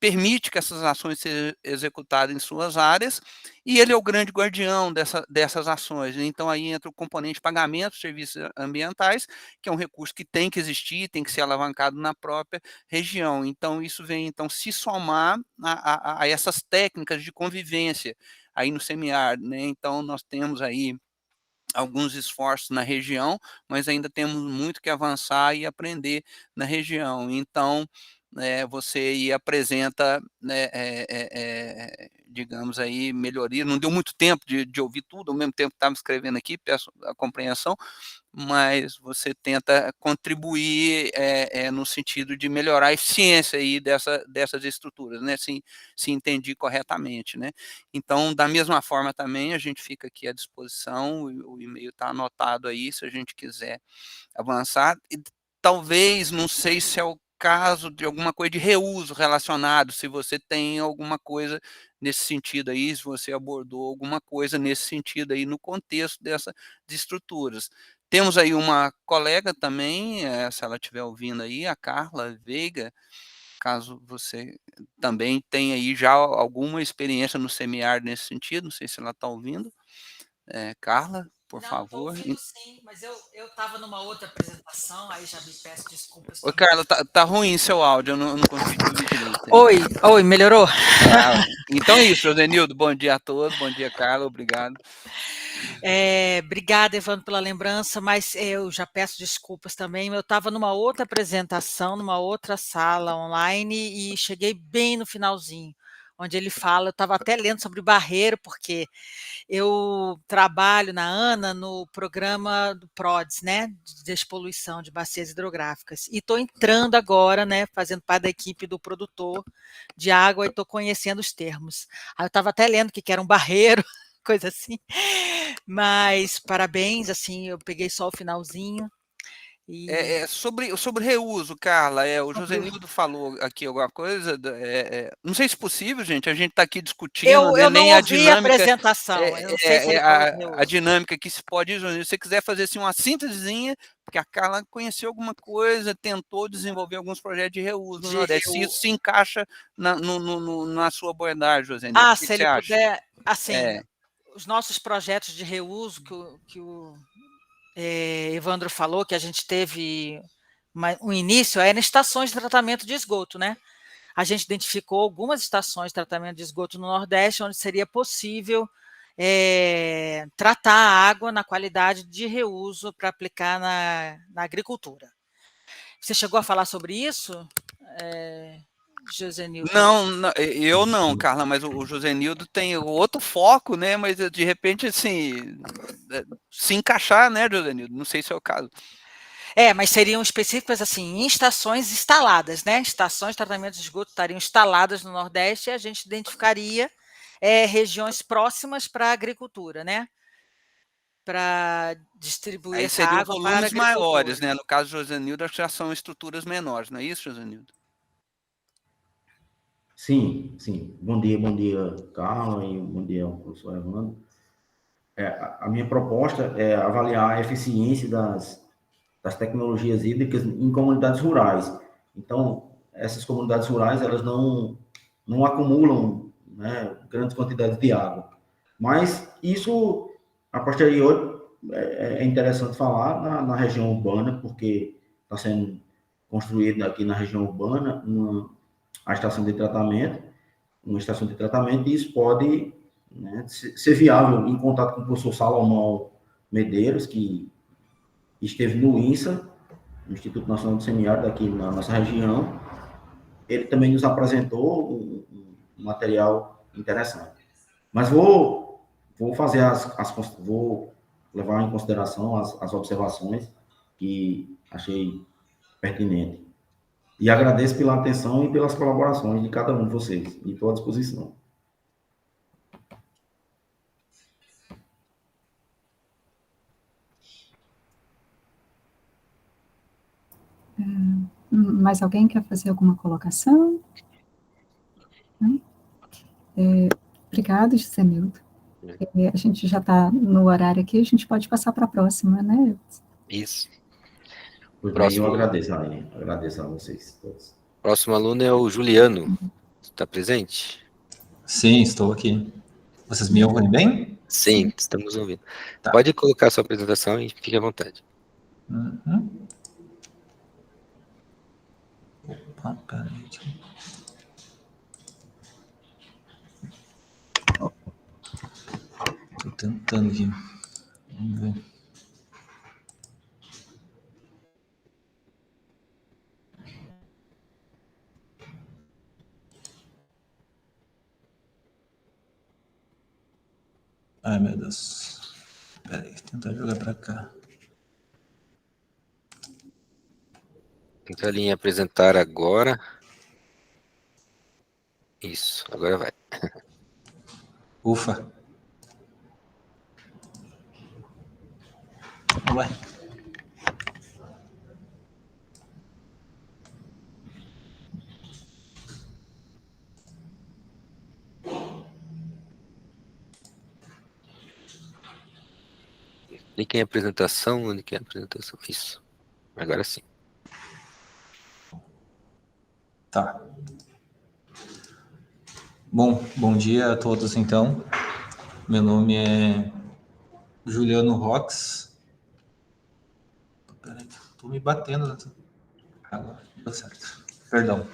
permite que essas ações sejam executadas em suas áreas, e ele é o grande guardião dessas ações. Então, aí entra o componente pagamento de serviços ambientais, que é um recurso que tem que existir, tem que ser alavancado na própria região. Então, isso vem então se somar a essas técnicas de convivência aí no semiárido, né? Então, nós temos aí alguns esforços na região, mas ainda temos muito que avançar e aprender na região. Então, você aí apresenta, né, digamos aí, melhoria. Não deu muito tempo de ouvir tudo, ao mesmo tempo que estava escrevendo aqui, peço a compreensão, mas você tenta contribuir no sentido de melhorar a eficiência aí dessas estruturas, né, se entendi corretamente, né. Então, da mesma forma também, a gente fica aqui à disposição, o e-mail está anotado aí, se a gente quiser avançar, e talvez, não sei se é o caso de alguma coisa de reuso relacionado, se você tem alguma coisa nesse sentido aí, se você abordou alguma coisa nesse sentido aí no contexto dessas estruturas. Temos aí uma colega também, se ela estiver ouvindo aí, a Carla Veiga, caso você também tenha aí já alguma experiência no semiárido nesse sentido, não sei se ela está ouvindo. Carla, por favor. Não, estou ouvindo sim, mas eu estava numa outra apresentação, aí já me peço desculpas. Oi, Carla, tá ruim seu áudio, eu não consegui ouvir direito. Oi, melhorou? Então é isso, Josenildo, bom dia a todos, bom dia, Carla, obrigado. Obrigada, Evandro, pela lembrança, mas eu já peço desculpas também. Eu estava numa outra apresentação, numa outra sala online, e cheguei bem no finalzinho. onde ele fala, eu estava até lendo sobre barreiro, porque eu trabalho na ANA no programa do PRODES, né, de despoluição de bacias hidrográficas, e estou entrando agora, né, fazendo parte da equipe do produtor de água, e estou conhecendo os termos. Aí eu estava até lendo que era um barreiro, coisa assim, mas parabéns, assim, eu peguei só o finalzinho. Sobre reuso, Carla, o Josenildo falou aqui alguma coisa, não sei se é possível, gente, a gente está aqui discutindo, Eu não nem a ouvi a dinâmica, apresentação, eu não sei se ele falou de reuso. a dinâmica que se pode, Josenildo, se você quiser fazer assim, uma síntesezinha, porque a Carla conheceu alguma coisa, tentou desenvolver alguns projetos de reuso no Nordeste, se isso se encaixa na sua abordagem, Josenildo, o que Se você ele acha? puder, assim, os nossos projetos de reuso que o Evandro falou, que a gente teve um início, era em estações de tratamento de esgoto, né? A gente identificou algumas estações de tratamento de esgoto no Nordeste, onde seria possível tratar a água na qualidade de reuso para aplicar na agricultura. Você chegou a falar sobre isso, Josenildo? Não, eu não, Carla, mas o Josenildo tem outro foco, né? Mas de repente, assim, se encaixar, né, Josenildo? Não sei se é o caso. Mas seriam específicas, assim, em estações instaladas, né? Estações de tratamento de esgoto estariam instaladas no Nordeste e a gente identificaria regiões próximas para a agricultura, né? Para distribuir Aí essa seriam água para a volumes maiores, agricultura. né? No caso do Josenildo, já são estruturas menores, não é isso, Josenildo? Sim, sim. Bom dia, Carla, e bom dia ao professor Evandro. A minha proposta é avaliar a eficiência das tecnologias hídricas em comunidades rurais. Então, essas comunidades rurais, elas não acumulam, né, grandes quantidades de água. Mas isso, a posteriori, é interessante falar na região urbana, porque está sendo construída aqui na região urbana uma estação de tratamento, e isso pode, né, ser viável em contato com o professor Salomão Medeiros, que esteve no INSA, no Instituto Nacional do Semiárido, aqui na nossa região. Ele também nos apresentou um material interessante. Mas vou fazer vou levar em consideração as observações que achei pertinente. E agradeço pela atenção e pelas colaborações de cada um de vocês. E estou à disposição. Mais alguém quer fazer alguma colocação? Obrigada, Josenildo. A gente já está no horário aqui, a gente pode passar para a próxima, né? Isso. Próximo. Eu agradeço a vocês todos. Próximo aluno é o Juliano. Está presente? Sim, estou aqui. Vocês me ouvem bem? Sim, estamos ouvindo. Tá. Pode colocar sua apresentação e fique à vontade. Uhum. Opa, peraí. Estou tentando aqui. Vamos ver. Ai, meu Deus. Peraí, vou tentar jogar para cá. Entra ali em apresentar agora. Isso, agora vai. Ufa. Vai. Clique em apresentação, onde que é a apresentação? Isso. Agora sim. Tá. Bom dia a todos, então. Meu nome é Juliano Rox. Peraí, estou me batendo. Agora, deu certo. Perdão.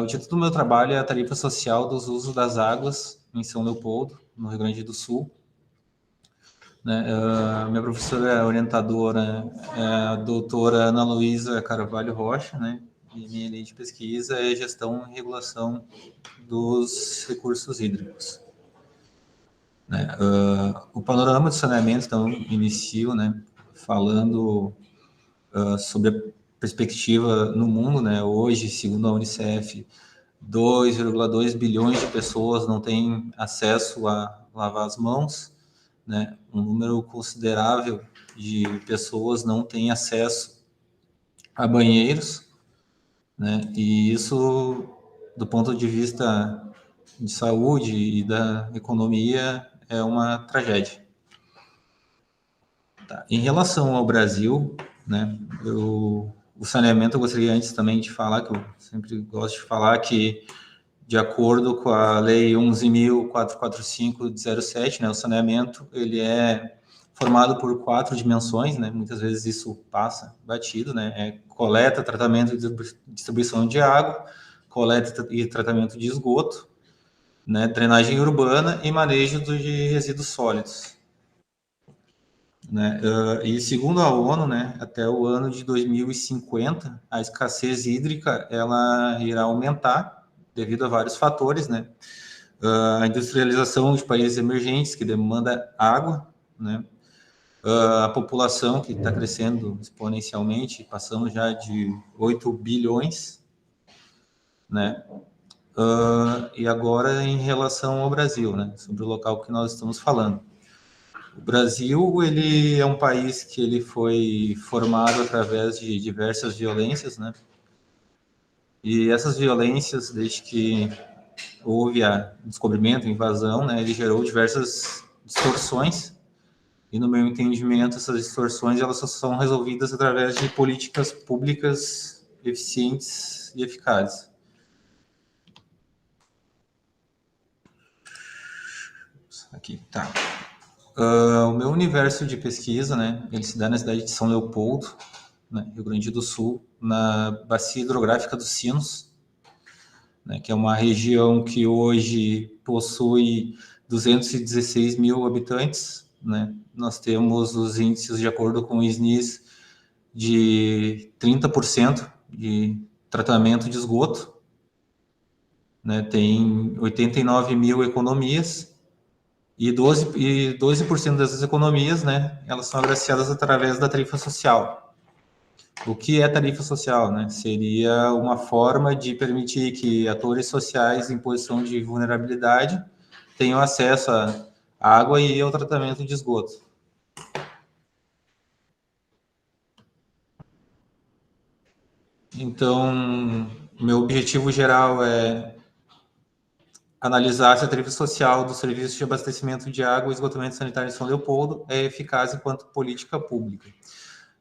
O título do meu trabalho é a Tarifa Social dos Usos das Águas em São Leopoldo, no Rio Grande do Sul. Né? Minha professora orientadora é a doutora Ana Luísa Carvalho Rocha, né? e minha linha de pesquisa é gestão e regulação dos recursos hídricos. Né? O panorama do saneamento, então, inicio, né, falando sobre a perspectiva no mundo, né? Hoje, segundo a Unicef, 2,2 bilhões de pessoas não têm acesso a lavar as mãos, né? Um número considerável de pessoas não têm acesso a banheiros, né? E isso, do ponto de vista de saúde e da economia, é uma tragédia. Tá. Em relação ao Brasil, né, o saneamento, eu gostaria antes também de falar, que eu sempre gosto de falar, que de acordo com a Lei 11.445 de 07, né, o saneamento ele é formado por 4 dimensões, né, muitas vezes isso passa batido, né, é coleta, tratamento e distribuição de água, coleta e tratamento de esgoto, né, drenagem urbana e manejo de resíduos sólidos. Né? E segundo a ONU, né, até o ano de 2050, a escassez hídrica ela irá aumentar devido a vários fatores, né? A industrialização de países emergentes que demanda água, né? A população que está crescendo exponencialmente, passamos já de 8 bilhões, né? E agora em relação ao Brasil, né, sobre o local que nós estamos falando. O Brasil, ele é um país que ele foi formado através de diversas violências, né? E essas violências, desde que houve o descobrimento, a invasão, né, ele gerou diversas distorções. E no meu entendimento, essas distorções elas só são resolvidas através de políticas públicas eficientes e eficazes. Aqui, tá. O meu universo de pesquisa, né, ele se dá na cidade de São Leopoldo, né, Rio Grande do Sul, na bacia hidrográfica dos Sinos, né, que é uma região que hoje possui 216 mil habitantes, né. Nós temos os índices, de acordo com o SNIS, de 30% de tratamento de esgoto, né, tem 89 mil economias, e 12% dessas economias, né, elas são agraciadas através da tarifa social. O que é tarifa social, né? Seria uma forma de permitir que atores sociais em posição de vulnerabilidade tenham acesso à água e ao tratamento de esgoto. Então, meu objetivo geral é analisar se a tarifa social do serviço de abastecimento de água e esgotamento sanitário em São Leopoldo é eficaz enquanto política pública.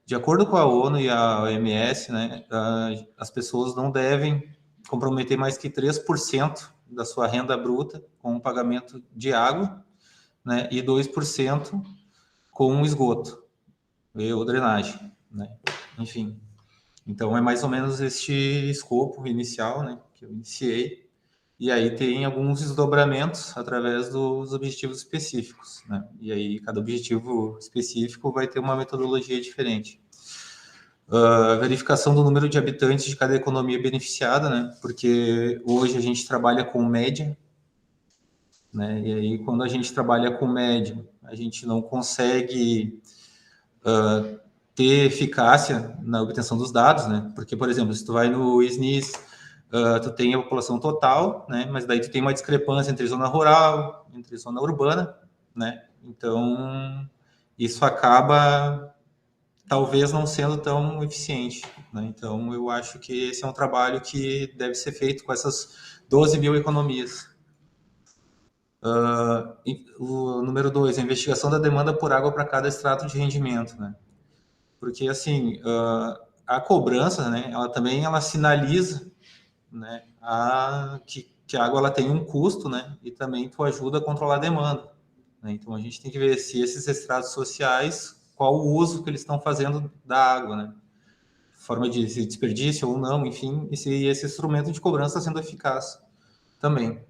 De acordo com a ONU e a OMS, né, as pessoas não devem comprometer mais que 3% da sua renda bruta com o pagamento de água, né, e 2% com esgoto ou drenagem, né? Enfim, então é mais ou menos este escopo inicial, né, que eu iniciei. E aí tem alguns desdobramentos através dos objetivos específicos, né? E aí cada objetivo específico vai ter uma metodologia diferente. Verificação do número de habitantes de cada economia beneficiada, né? Porque hoje a gente trabalha com média, né? E aí quando a gente trabalha com média, a gente não consegue ter eficácia na obtenção dos dados, né? Porque, por exemplo, se tu vai no SNIS, tu tem a população total, né? Mas daí tu tem uma discrepância entre zona rural, entre zona urbana, né? Então, isso acaba talvez não sendo tão eficiente, né? Então, eu acho que esse é um trabalho que deve ser feito com essas 12 mil economias. O número 2, a investigação da demanda por água para cada extrato de rendimento, né? Porque, assim, a cobrança, né? Ela sinaliza, né, que a água ela tem um custo, né, e também tu ajuda a controlar a demanda, né? Então a gente tem que ver se esses estratos sociais, qual o uso que eles estão fazendo da água, né, forma de desperdício ou não, enfim, e se esse instrumento de cobrança está sendo eficaz também.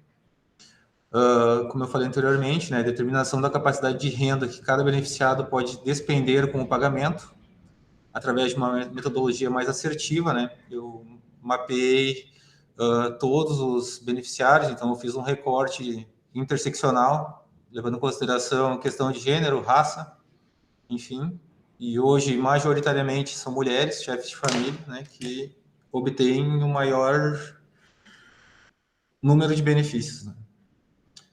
Como eu falei anteriormente, né, determinação da capacidade de renda que cada beneficiado pode despender com o pagamento através de uma metodologia mais assertiva, né. Eu mapeei todos os beneficiários, então eu fiz um recorte interseccional, levando em consideração a questão de gênero, raça, enfim, e hoje, majoritariamente, são mulheres, chefes de família, né, que obtêm o maior número de benefícios, né?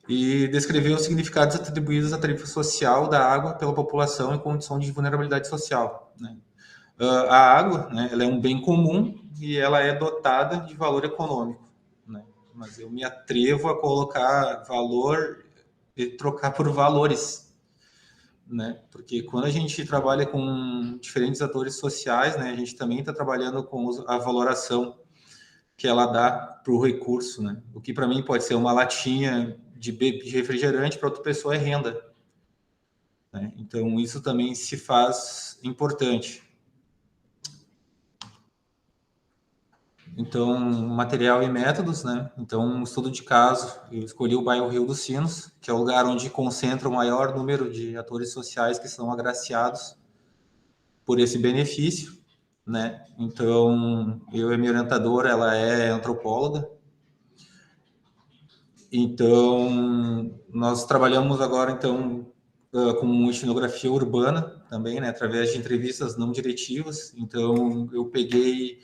E descreveu os significados atribuídos à tarifa social da água pela população em condição de vulnerabilidade social, né? A água, né, ela é um bem comum e ela é dotada de valor econômico, né? Mas eu me atrevo a colocar valor e trocar por valores, né? Porque quando a gente trabalha com diferentes atores sociais, né, a gente também está trabalhando com a valoração que ela dá para o recurso, né? O que para mim pode ser uma latinha de refrigerante, para outra pessoa é renda, né? Então isso também se faz importante. Então, material e métodos, né? Então, um estudo de caso, eu escolhi o bairro Rio dos Sinos, que é o lugar onde concentra o maior número de atores sociais que são agraciados por esse benefício, né? Então, eu e minha orientadora, ela é antropóloga. Então, nós trabalhamos agora, então, com etnografia urbana também, né? Através de entrevistas não diretivas. Então, eu peguei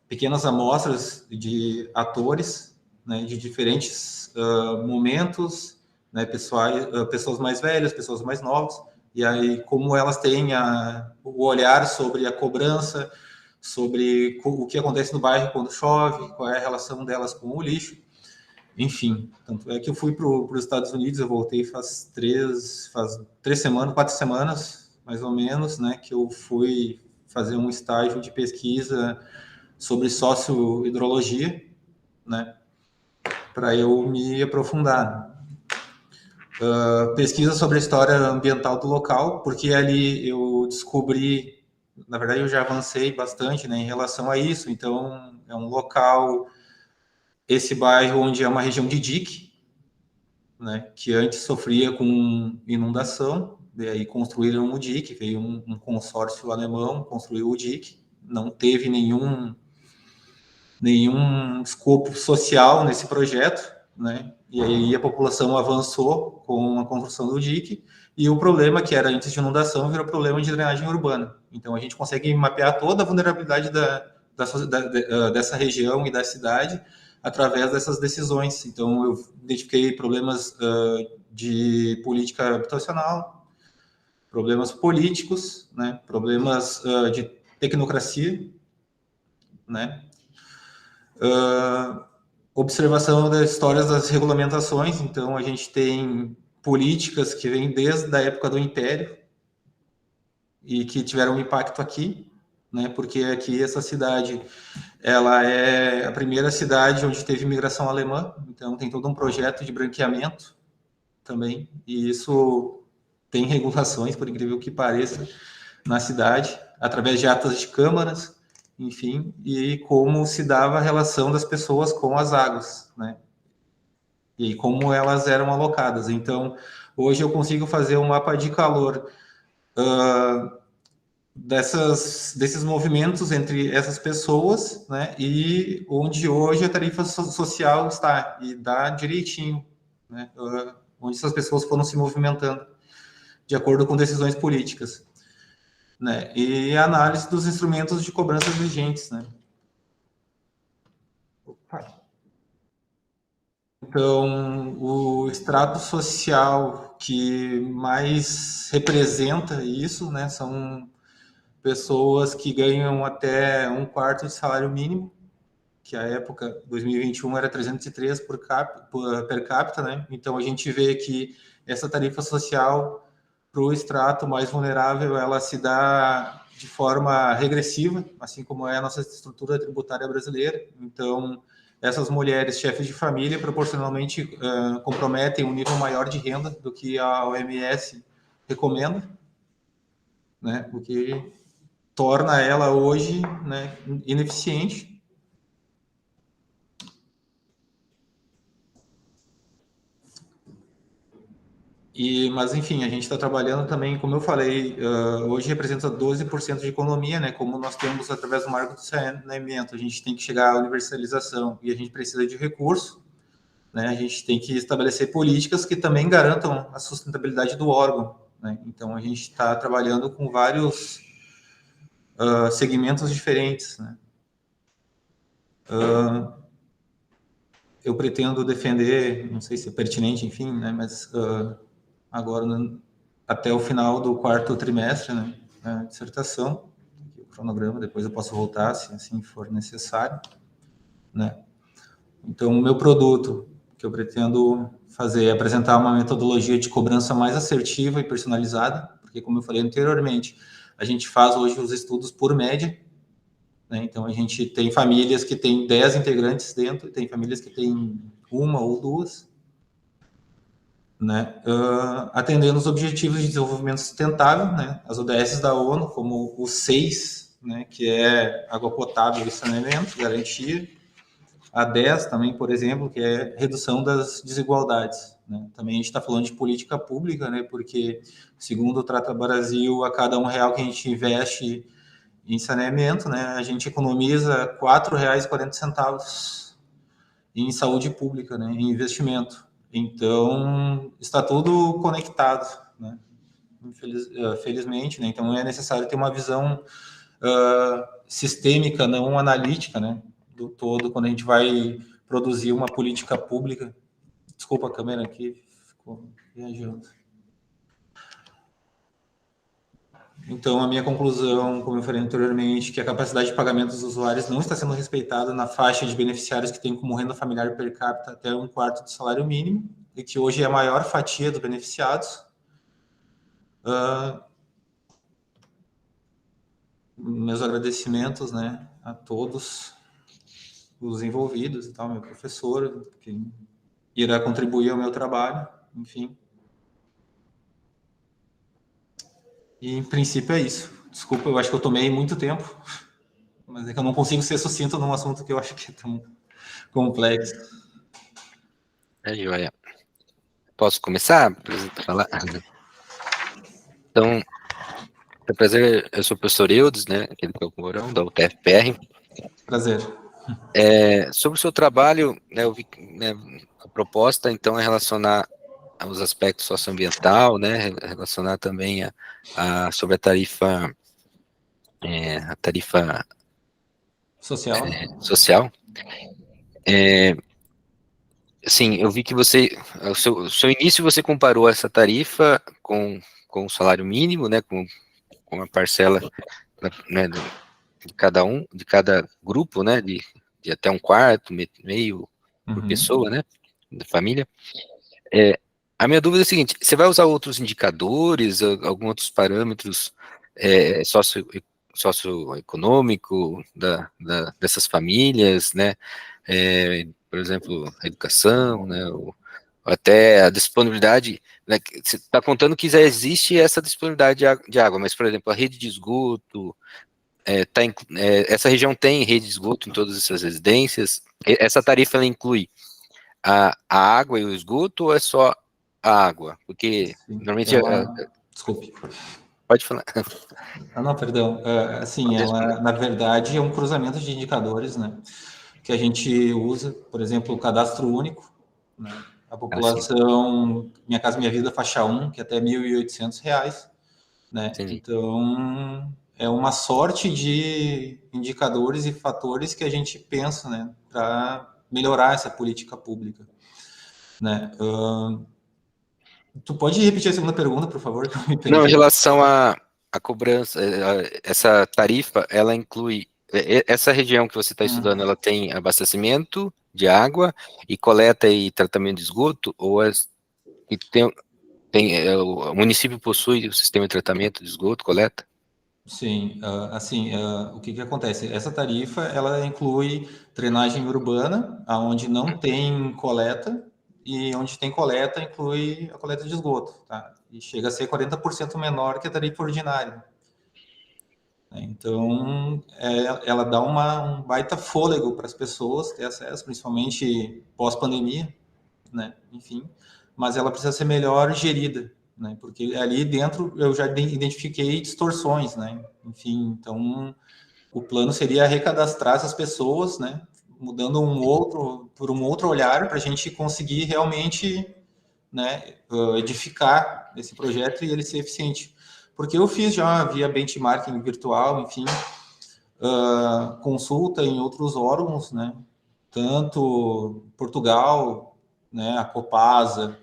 pequenas amostras de atores, né, de diferentes momentos, né, pessoas mais velhas, pessoas mais novas, e aí como elas têm o olhar sobre a cobrança, sobre o que acontece no bairro quando chove, qual é a relação delas com o lixo, enfim. Tanto é que eu fui para os Estados Unidos, eu voltei faz 4 semanas, mais ou menos, né, que eu fui fazer um estágio de pesquisa sobre sociohidrologia, né, para eu me aprofundar. Pesquisa sobre a história ambiental do local, porque ali eu descobri, na verdade eu já avancei bastante, né, em relação a isso. Então é um local, esse bairro onde é uma região de dique, né, que antes sofria com inundação, e aí construíram o dique, veio um consórcio alemão, construiu o dique, não teve nenhum escopo social nesse projeto, né? E aí a população avançou com a construção do dique, e o problema que era antes de inundação virou problema de drenagem urbana. Então a gente consegue mapear toda a vulnerabilidade dessa região e da cidade através dessas decisões. Então eu identifiquei problemas de política habitacional, problemas políticos, né? Problemas de tecnocracia, né? Observação das histórias das regulamentações. Então a gente tem políticas que vêm desde a época do Império e que tiveram um impacto aqui, né? Porque aqui essa cidade, ela é a primeira cidade onde teve imigração alemã, então tem todo um projeto de branqueamento também, e isso tem regulações, por incrível que pareça, na cidade, através de atas de câmaras, enfim, e como se dava a relação das pessoas com as águas, né? E como elas eram alocadas. Então, hoje eu consigo fazer um mapa de calor desses movimentos entre essas pessoas, né? E onde hoje a tarifa social está, e dá direitinho, né? Onde essas pessoas foram se movimentando de acordo com decisões políticas, né? E a análise dos instrumentos de cobrança vigentes, né? Então, o extrato social que mais representa isso, né, são pessoas que ganham até 1/4 de salário mínimo, que a época, 2021, era 303 per capita, né? Então, a gente vê que essa tarifa social para o extrato mais vulnerável, ela se dá de forma regressiva, assim como é a nossa estrutura tributária brasileira. Então, essas mulheres, chefes de família, proporcionalmente comprometem um nível maior de renda do que a OMS recomenda, né? O que torna ela hoje, né, ineficiente. Mas, enfim, a gente está trabalhando também, como eu falei, hoje representa 12% de economia, né? Como nós temos através do marco do saneamento, a gente tem que chegar à universalização e a gente precisa de recurso, né? A gente tem que estabelecer políticas que também garantam a sustentabilidade do órgão, né? Então, a gente está trabalhando com vários segmentos diferentes, né? Eu pretendo defender, não sei se é pertinente, enfim, né? Mas agora, até o final do 4º trimestre, né? A dissertação, aqui o cronograma, depois eu posso voltar, se assim for necessário, né? Então, o meu produto que eu pretendo fazer é apresentar uma metodologia de cobrança mais assertiva e personalizada, porque, como eu falei anteriormente, a gente faz hoje os estudos por média, né? Então, a gente tem famílias que têm 10 integrantes dentro, tem famílias que têm 1 ou 2, né? Atendendo os Objetivos de Desenvolvimento Sustentável, né? As ODS da ONU, como o 6, né? Que é água potável e saneamento, garantia. A 10 também, por exemplo, que é redução das desigualdades, né? Também a gente está falando de política pública, né? Porque, segundo o Trata Brasil, a cada R$1 que a gente investe em saneamento, né? A gente economiza R$ 4,40 em saúde pública, né? Em investimento. Então, está tudo conectado, né? Felizmente, né? Então, é necessário ter uma visão sistêmica, não analítica, né? Do todo, quando a gente vai produzir uma política pública. Desculpa a câmera aqui, ficou viajando. Então, a minha conclusão, como eu falei anteriormente, que a capacidade de pagamento dos usuários não está sendo respeitada na faixa de beneficiários que tem como renda familiar per capita até 1/4 do salário mínimo, e que hoje é a maior fatia dos beneficiados. Meus agradecimentos, né, a todos os envolvidos e tal, meu professor, que irá contribuir ao meu trabalho, enfim. E, em princípio, é isso. Desculpa, eu acho que eu tomei muito tempo, mas é que eu não consigo ser sucinto num assunto que eu acho que é tão complexo. É, joia. Posso começar a falar? Então, é um prazer, eu sou o professor Eudes, né, aqui do Campo Mourão, da UTFPR. Prazer. Sobre o seu trabalho, né, eu vi, né, a proposta, então, é relacionar os aspectos socioambiental, né, relacionar também sobre a tarifa Social. Social. Sim, eu vi que o seu início você comparou essa tarifa com o salário mínimo, né, com a parcela, né, de cada grupo, né, de até 1/4, meio por pessoa, né, da família. A minha dúvida é a seguinte: você vai usar outros indicadores, alguns outros parâmetros socioeconômico dessas famílias, né, por exemplo, a educação, né, ou até a disponibilidade, né, você está contando que já existe essa disponibilidade de água, mas, por exemplo, a rede de esgoto, essa região tem rede de esgoto em todas essas residências? Essa tarifa ela inclui a água e o esgoto, ou é só a água? Porque, Sim, normalmente... Desculpe. Pode falar. Não, perdão. Assim, ela, na verdade, é um cruzamento de indicadores, né, que a gente usa, por exemplo, o cadastro único, né, a população Minha Casa Minha Vida faixa 1, que é até R$ 1.800, né? Entendi. Então, é uma sorte de indicadores e fatores que a gente pensa, né, para melhorar essa política pública, né? Tu pode repetir a segunda pergunta, por favor, que eu me perdi. Não, em relação à cobrança, essa tarifa, ela inclui... Essa região que você está estudando, ela tem abastecimento de água e coleta e tratamento de esgoto, ou o município possui o sistema de tratamento de esgoto, coleta? Sim, assim, o que acontece? Essa tarifa, ela inclui drenagem urbana, onde não tem coleta, e onde tem coleta, inclui a coleta de esgoto, tá? E chega a ser 40% menor que a tarifa ordinária. Então, ela dá um baita fôlego para as pessoas ter acesso, principalmente pós-pandemia, né? Enfim, mas ela precisa ser melhor gerida, né? Porque ali dentro eu já identifiquei distorções, né? Enfim, então o plano seria recadastrar essas pessoas, né? Mudando por um outro olhar, para a gente conseguir realmente, né, edificar esse projeto e ele ser eficiente. Porque eu fiz já via benchmarking virtual, enfim, consulta em outros órgãos, né? Tanto Portugal, né, a Copasa,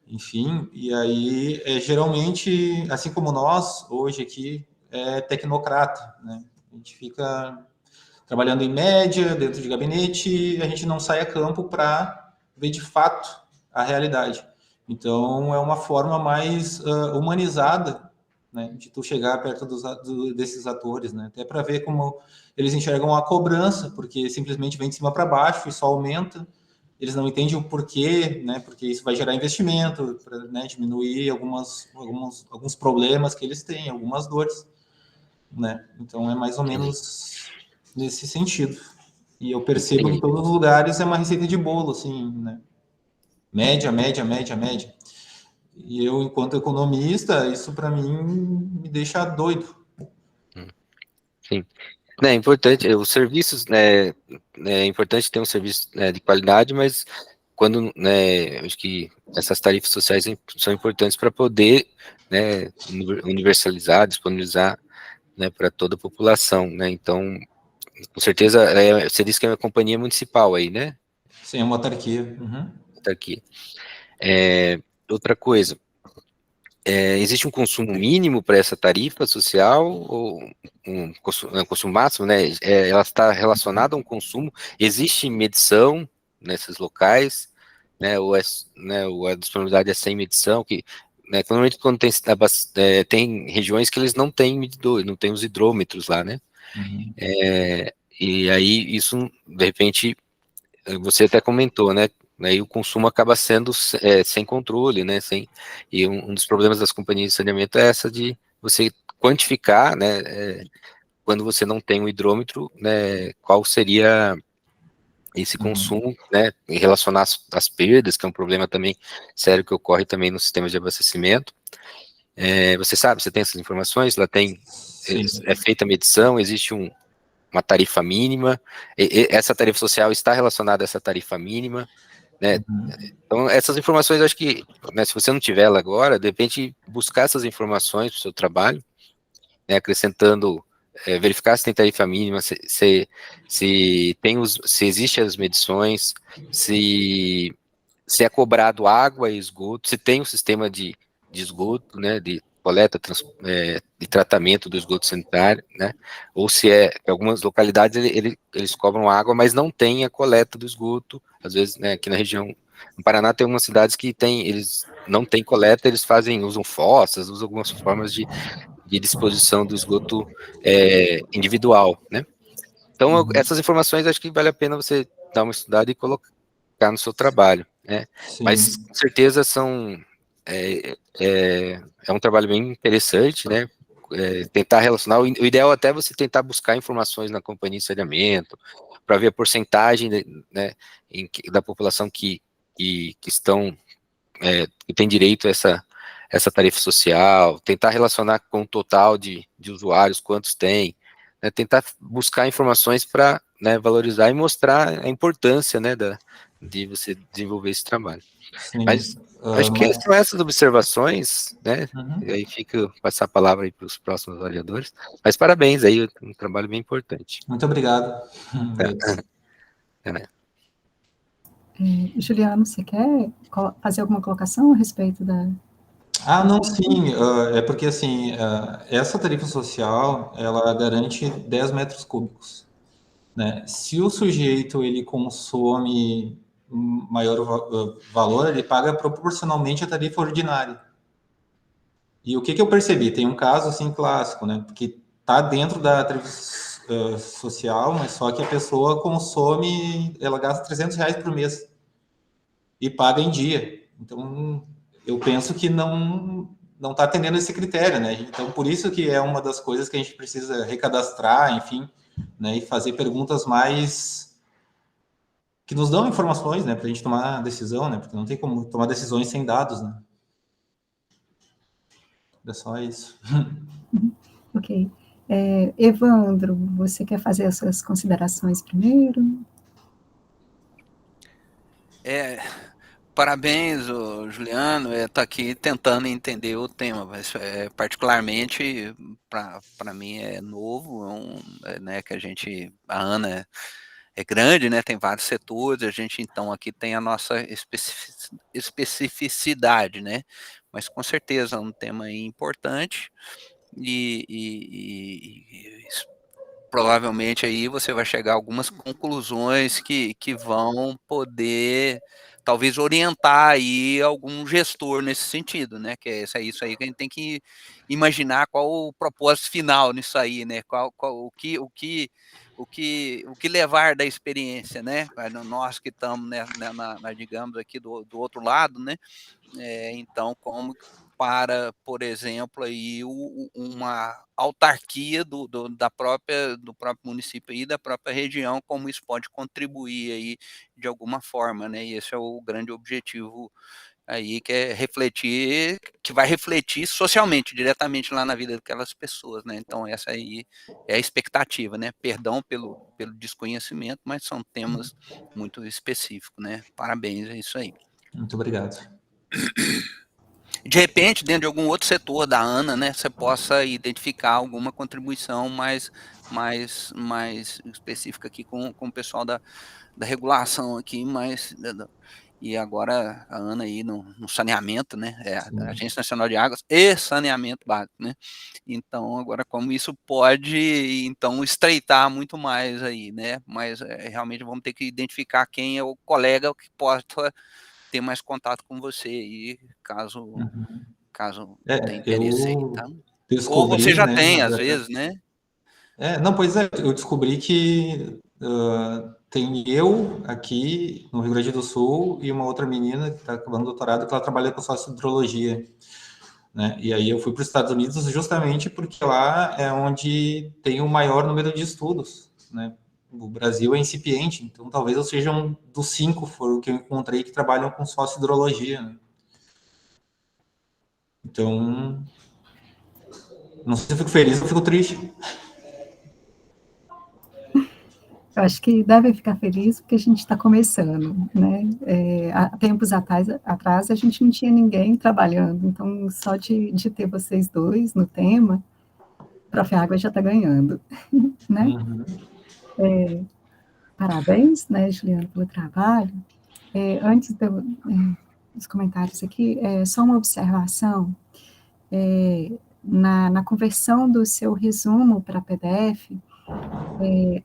enfim, e aí geralmente, assim como nós hoje aqui, é tecnocrata, né? A gente fica trabalhando em média, dentro de gabinete, a gente não sai a campo para ver de fato a realidade. Então, é uma forma mais humanizada, né, de tu chegar perto desses atores, né, até para ver como eles enxergam a cobrança, porque simplesmente vem de cima para baixo e só aumenta, eles não entendem o porquê, né, porque isso vai gerar investimento, para, né, diminuir alguns problemas que eles têm, algumas dores, né, então é mais ou menos nesse sentido. E eu percebo que em todos os lugares é uma receita de bolo, assim, né, média, média, média, média. E eu, enquanto economista, isso para mim me deixa doido. Sim. É importante, os serviços, né, é importante ter um serviço, né, de qualidade, mas quando, né, acho que essas tarifas sociais são importantes para poder, né, universalizar, disponibilizar, né, para toda a população, né, então, com certeza, você disse que é uma companhia municipal aí, né? Sim, é uma autarquia. Uhum. Tá aqui. Outra coisa, existe um consumo mínimo para essa tarifa social ou um consumo máximo, né? Ela está relacionada a um consumo? Existe medição nesses locais, né? Ou a disponibilidade é sem medição? Que, né, normalmente quando tem regiões que eles não têm medidor, não têm os hidrômetros lá, né? Uhum. E aí isso, de repente, você até comentou, né? Aí o consumo acaba sendo sem controle, né? E um dos problemas das companhias de saneamento é essa de você quantificar, né? Quando você não tem um hidrômetro, né? Qual seria esse consumo, né? Em relação às perdas, que é um problema também sério que ocorre também no sistema de abastecimento. Você sabe, você tem essas informações? Lá tem, é feita a medição, existe uma tarifa mínima, essa tarifa social está relacionada a essa tarifa mínima, né? Então, essas informações, eu acho que, né, se você não tiver ela agora, de repente, buscar essas informações para o seu trabalho, né, acrescentando, verificar se tem tarifa mínima, se existe as medições, se é cobrado água e esgoto, se tem um sistema de esgoto, né, de coleta, de tratamento do esgoto sanitário, né, ou se em algumas localidades eles cobram água, mas não tem a coleta do esgoto, às vezes, né, aqui na região, no Paraná tem algumas cidades que eles não têm coleta, eles usam fossas, usam algumas formas de disposição do esgoto individual, né. Então, essas informações, acho que vale a pena você dar uma estudada e colocar no seu trabalho, né? Sim. Mas com certeza é um trabalho bem interessante, né? Tentar relacionar, o ideal é até você tentar buscar informações na companhia de saneamento, para ver a porcentagem, né, da população que estão, que tem direito a essa tarifa social, tentar relacionar com o total de usuários, quantos tem, né, tentar buscar informações para, né, valorizar e mostrar a importância, né, de você desenvolver esse trabalho. Sim. Mas acho que são essas observações, né? Uhum. E aí passar a palavra aí para os próximos avaliadores. Mas parabéns aí, um trabalho bem importante. Muito obrigado. Juliano, você quer fazer alguma colocação a respeito da... Não, sim, é porque assim, essa tarifa social, ela garante 10 metros cúbicos, né? Se o sujeito, ele consome maior valor, ele paga proporcionalmente a tarifa ordinária. E o que eu percebi? Tem um caso, assim, clássico, né? Porque tá dentro da tarifa social, mas só que a pessoa consome, ela gasta R$300 por mês e paga em dia. Então, eu penso que não está atendendo esse critério, né? Então, por isso que é uma das coisas que a gente precisa recadastrar, enfim, né? E fazer perguntas mais que nos dão informações, né, para a gente tomar decisão, né, porque não tem como tomar decisões sem dados, né. É só isso. Ok. Evandro, você quer fazer as suas considerações primeiro? Parabéns, Juliano, tá aqui tentando entender o tema, mas particularmente para mim é novo, né, que a Ana é grande, né, tem vários setores, a gente então aqui tem a nossa especificidade, né, mas com certeza é um tema importante e provavelmente aí você vai chegar a algumas conclusões que vão poder talvez orientar aí algum gestor nesse sentido, né? Que é isso aí que a gente tem que imaginar qual o propósito final nisso aí, né? O que levar da experiência, né? Nós que estamos, né, digamos aqui do outro lado, né? Então, como para, por exemplo, aí uma autarquia do próprio município e da própria região, como isso pode contribuir aí de alguma forma, né? E esse é o grande objetivo aí, que vai refletir socialmente, diretamente lá na vida daquelas pessoas, né? Então essa aí é a expectativa, né? Perdão pelo desconhecimento, mas são temas muito específicos, né? Parabéns, é isso aí. Muito obrigado. De repente, dentro de algum outro setor da ANA, né, você possa identificar alguma contribuição mais específica aqui com o pessoal da regulação aqui, e agora a ANA aí no saneamento, né, a Agência Nacional de Águas e Saneamento Básico, né, então agora como isso pode, então, estreitar muito mais aí, né, mas realmente vamos ter que identificar quem é o colega que possa ter mais contato com você aí, caso tenha interesse aí, tá? Ou você já né, tem, às vezes, né? Não, pois é, eu descobri que tem eu aqui no Rio Grande do Sul e uma outra menina que está acabando o doutorado, que ela trabalha com sociohidrologia, né? E aí eu fui para os Estados Unidos justamente porque lá é onde tem o maior número de estudos, né? O Brasil é incipiente, então talvez eu seja um dos 5 foram que eu encontrei que trabalham com sociohidrologia, né? Então, não sei se eu fico feliz ou fico triste. Eu acho que deve ficar feliz porque a gente está começando, né? Há tempos atrás a gente não tinha ninguém trabalhando, então só de ter vocês dois no tema, Prof. Água já está ganhando, né? Uhum. Parabéns, né, Juliano, pelo trabalho. Antes dos comentários aqui, só uma observação. Na conversão do seu resumo para PDF,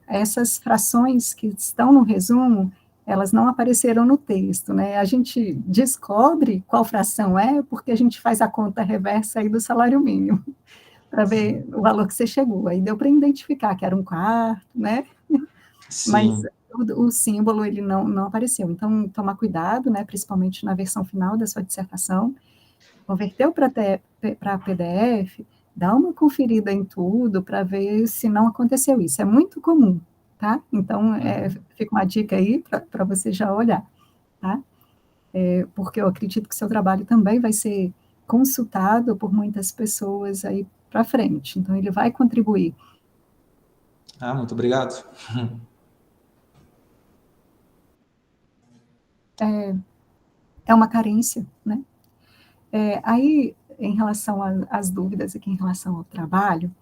essas frações que estão no resumo, elas não apareceram no texto, né? A gente descobre qual fração é porque a gente faz a conta reversa aí do salário mínimo, para ver o valor que você chegou. Aí deu para identificar que era 1/4, né? Sim. Mas o símbolo, ele não apareceu. Então, tomar cuidado, né? Principalmente na versão final da sua dissertação. Converteu para PDF, dá uma conferida em tudo para ver se não aconteceu isso. É muito comum, tá? Então, fica uma dica aí para você já olhar, tá? Porque eu acredito que seu trabalho também vai ser consultado por muitas pessoas aí para frente. Então, ele vai contribuir. Muito obrigado. É uma carência, né? Aí, em relação às dúvidas aqui em relação ao trabalho,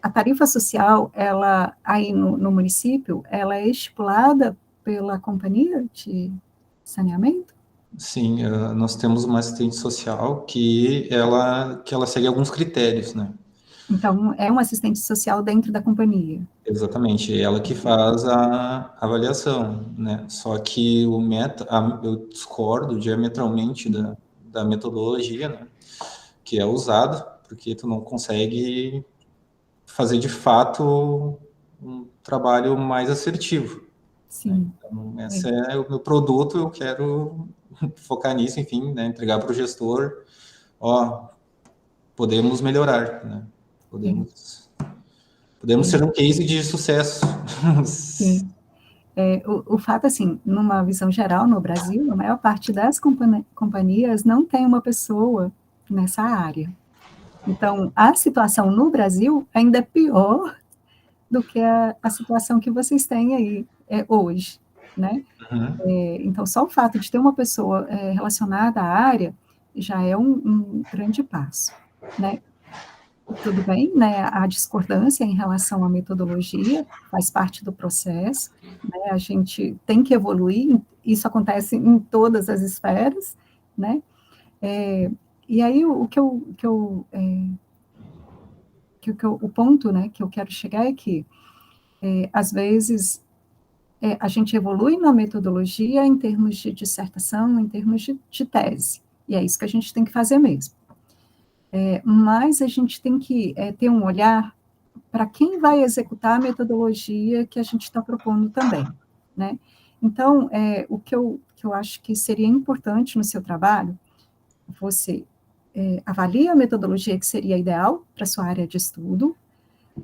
a tarifa social, ela, aí no município, ela é estipulada pela companhia de saneamento? Sim, nós temos uma assistente social que ela segue alguns critérios, né? Então, é uma assistente social dentro da companhia? Exatamente, é ela que faz a avaliação, né? Só que eu discordo diametralmente da metodologia, né, que é usada, porque tu não consegue fazer de fato um trabalho mais assertivo. Sim. Então, esse é o meu produto, eu quero focar nisso, enfim, né, entregar para o gestor, podemos melhorar, né? Podemos ser um case de sucesso. Sim. O fato, assim, numa visão geral, no Brasil, a maior parte das companhias não tem uma pessoa nessa área. Então, a situação no Brasil ainda é pior do que a situação que vocês têm aí hoje, né? Então, só o fato de ter uma pessoa relacionada à área já é um grande passo, né? Tudo bem, né? A discordância em relação à metodologia faz parte do processo, né? A gente tem que evoluir, isso acontece em todas as esferas, né? E aí o ponto, né, que eu quero chegar é que às vezes a gente evolui na metodologia em termos de dissertação, em termos de tese, e é isso que a gente tem que fazer mesmo. Mas a gente tem que ter um olhar para quem vai executar a metodologia que a gente está propondo também, né? Então, o que eu acho que seria importante no seu trabalho, você avalia a metodologia que seria ideal para a sua área de estudo,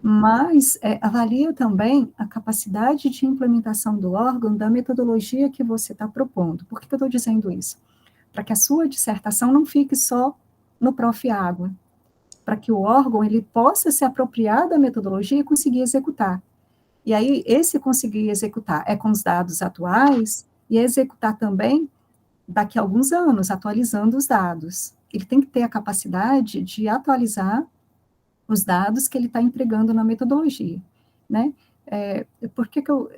mas avalia também a capacidade de implementação do órgão da metodologia que você está propondo. Por que eu estou dizendo isso? Para que a sua dissertação não fique só no Prof. Água, para que o órgão ele possa se apropriar da metodologia e conseguir executar. E aí, esse conseguir executar é com os dados atuais e executar também daqui a alguns anos, atualizando os dados. Ele tem que ter a capacidade de atualizar os dados que ele está entregando na metodologia, né? Por que eu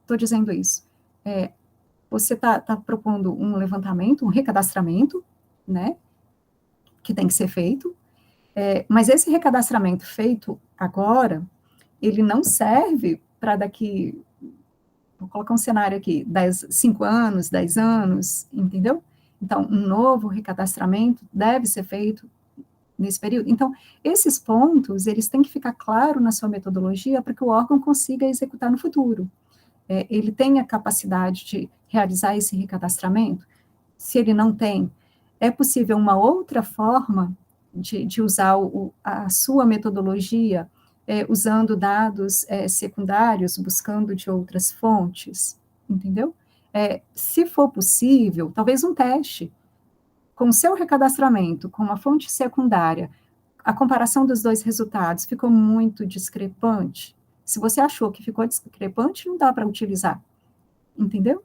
estou dizendo isso? Você está propondo um levantamento, um recadastramento, né? Que tem que ser feito, mas esse recadastramento feito agora, ele não serve para daqui, vou colocar um cenário aqui, 5 anos, 10 anos, entendeu? Então, um novo recadastramento deve ser feito nesse período. Então, esses pontos, eles têm que ficar claros na sua metodologia para que o órgão consiga executar no futuro. Ele tem a capacidade de realizar esse recadastramento? Se ele não tem, é possível uma outra forma de usar a sua metodologia usando dados secundários, buscando de outras fontes, entendeu? Se for possível, talvez um teste, com o seu recadastramento, com uma fonte secundária, a comparação dos dois resultados ficou muito discrepante. Se você achou que ficou discrepante, não dá para utilizar, entendeu?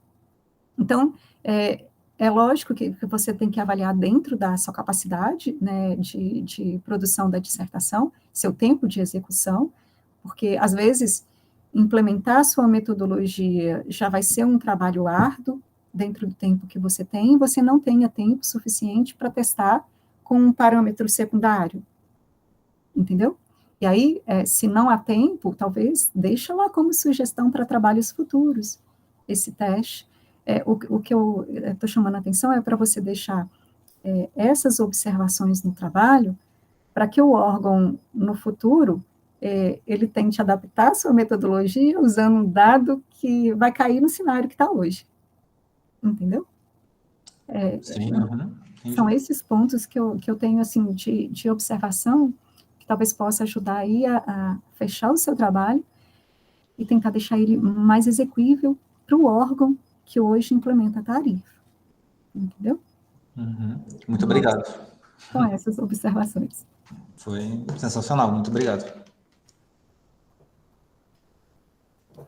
Então, é lógico que você tem que avaliar dentro da sua capacidade, né, de produção da dissertação, seu tempo de execução, porque, às vezes, implementar a sua metodologia já vai ser um trabalho árduo dentro do tempo que você tem, e você não tenha tempo suficiente para testar com um parâmetro secundário, entendeu? E aí, se não há tempo, talvez, deixa lá como sugestão para trabalhos futuros, esse teste. O que eu estou chamando a atenção é para você deixar essas observações no trabalho, para que o órgão, no futuro, ele tente adaptar a sua metodologia usando um dado que vai cair no cenário que está hoje. Entendeu? Sim, são esses pontos que eu tenho, assim, de observação, que talvez possa ajudar aí a fechar o seu trabalho e tentar deixar ele mais execuível para o órgão que hoje implementa a tarifa. Entendeu? Muito obrigado. São essas observações. Foi sensacional, muito obrigado.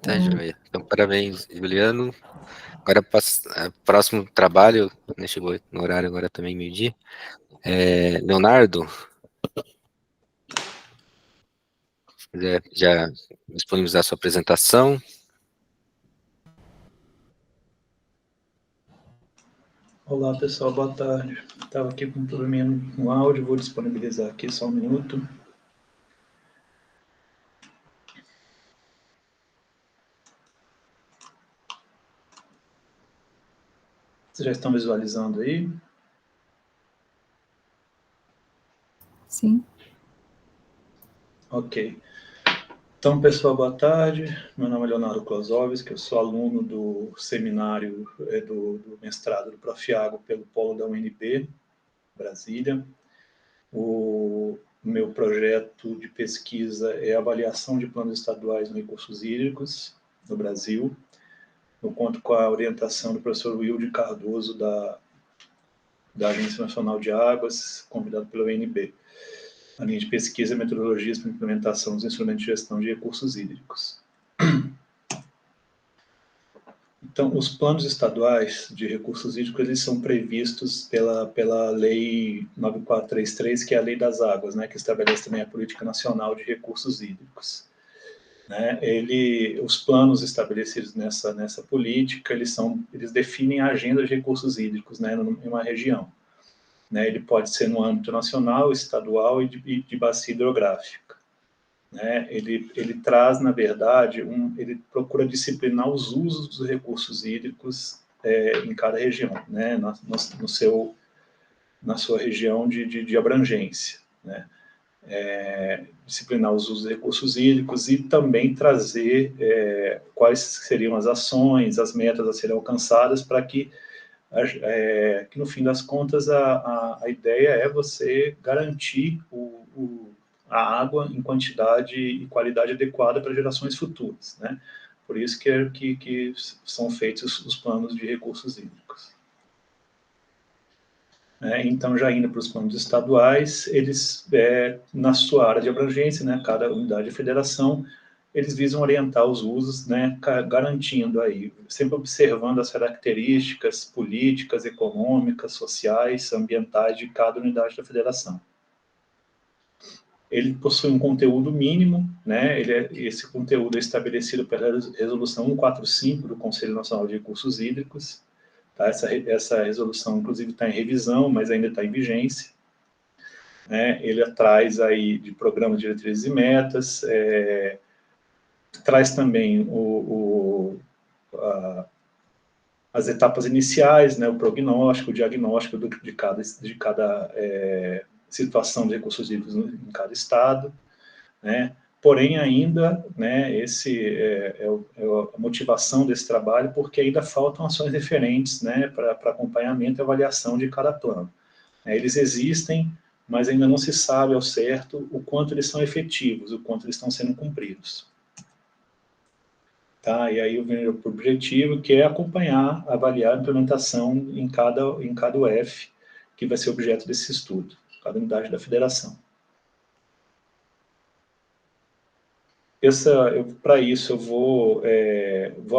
Tá, joia. Então, parabéns, Juliano. Agora, próximo trabalho, né, chegou no horário agora também, meio-dia. Leonardo, se quiser já disponibilizar sua apresentação. Olá, pessoal, boa tarde. Estava aqui com um probleminha no áudio, vou disponibilizar aqui só um minuto. Vocês já estão visualizando aí? Sim. Ok. Então, pessoal, boa tarde. Meu nome é Leonardo Klosowski, eu sou aluno do seminário do mestrado do Prof. Água pelo polo da UNB, Brasília. O meu projeto de pesquisa é avaliação de planos estaduais em recursos hídricos no Brasil. Eu conto com a orientação do professor Wilde Cardoso, da Agência Nacional de Águas, convidado pelo UNB, a linha de pesquisa e metodologias para implementação dos instrumentos de gestão de recursos hídricos. Então, os planos estaduais de recursos hídricos, eles são previstos pela Lei 9433, que é a Lei das Águas, né, que estabelece também a Política Nacional de Recursos Hídricos. Né, os planos estabelecidos nessa política, eles definem a agenda de recursos hídricos, né, em uma região. Né, ele pode ser no âmbito nacional, estadual e de bacia hidrográfica. Né, ele traz, na verdade, ele procura disciplinar os usos dos recursos hídricos em cada região, né, na sua região de abrangência. Né. Disciplinar os usos dos recursos hídricos e também trazer quais seriam as ações, as metas a serem alcançadas para que no fim das contas a ideia é você garantir a água em quantidade e qualidade adequada para gerações futuras, né? Por isso que são feitos os planos de recursos hídricos. Então, já indo para os planos estaduais, eles, na sua área de abrangência, né, cada unidade de federação, eles visam orientar os usos, né, garantindo aí, sempre observando as características políticas, econômicas, sociais, ambientais de cada unidade da federação. Ele possui um conteúdo mínimo, né, esse conteúdo é estabelecido pela Resolução 145 do Conselho Nacional de Recursos Hídricos. Tá? Essa resolução, inclusive, está em revisão, mas ainda está em vigência. Né? Ele traz aí de programas, diretrizes e metas, traz também as etapas iniciais, né, o prognóstico, o diagnóstico de cada situação de recursos hídricos em cada estado, né? Porém, ainda, né, a motivação desse trabalho, porque ainda faltam ações referentes, né, para acompanhamento e avaliação de cada plano. Eles existem, mas ainda não se sabe ao certo o quanto eles são efetivos, o quanto eles estão sendo cumpridos. Tá? E aí eu venho para o objetivo, que é acompanhar, avaliar a implementação em cada UF, que vai ser objeto desse estudo, cada unidade da federação. Para isso, eu vou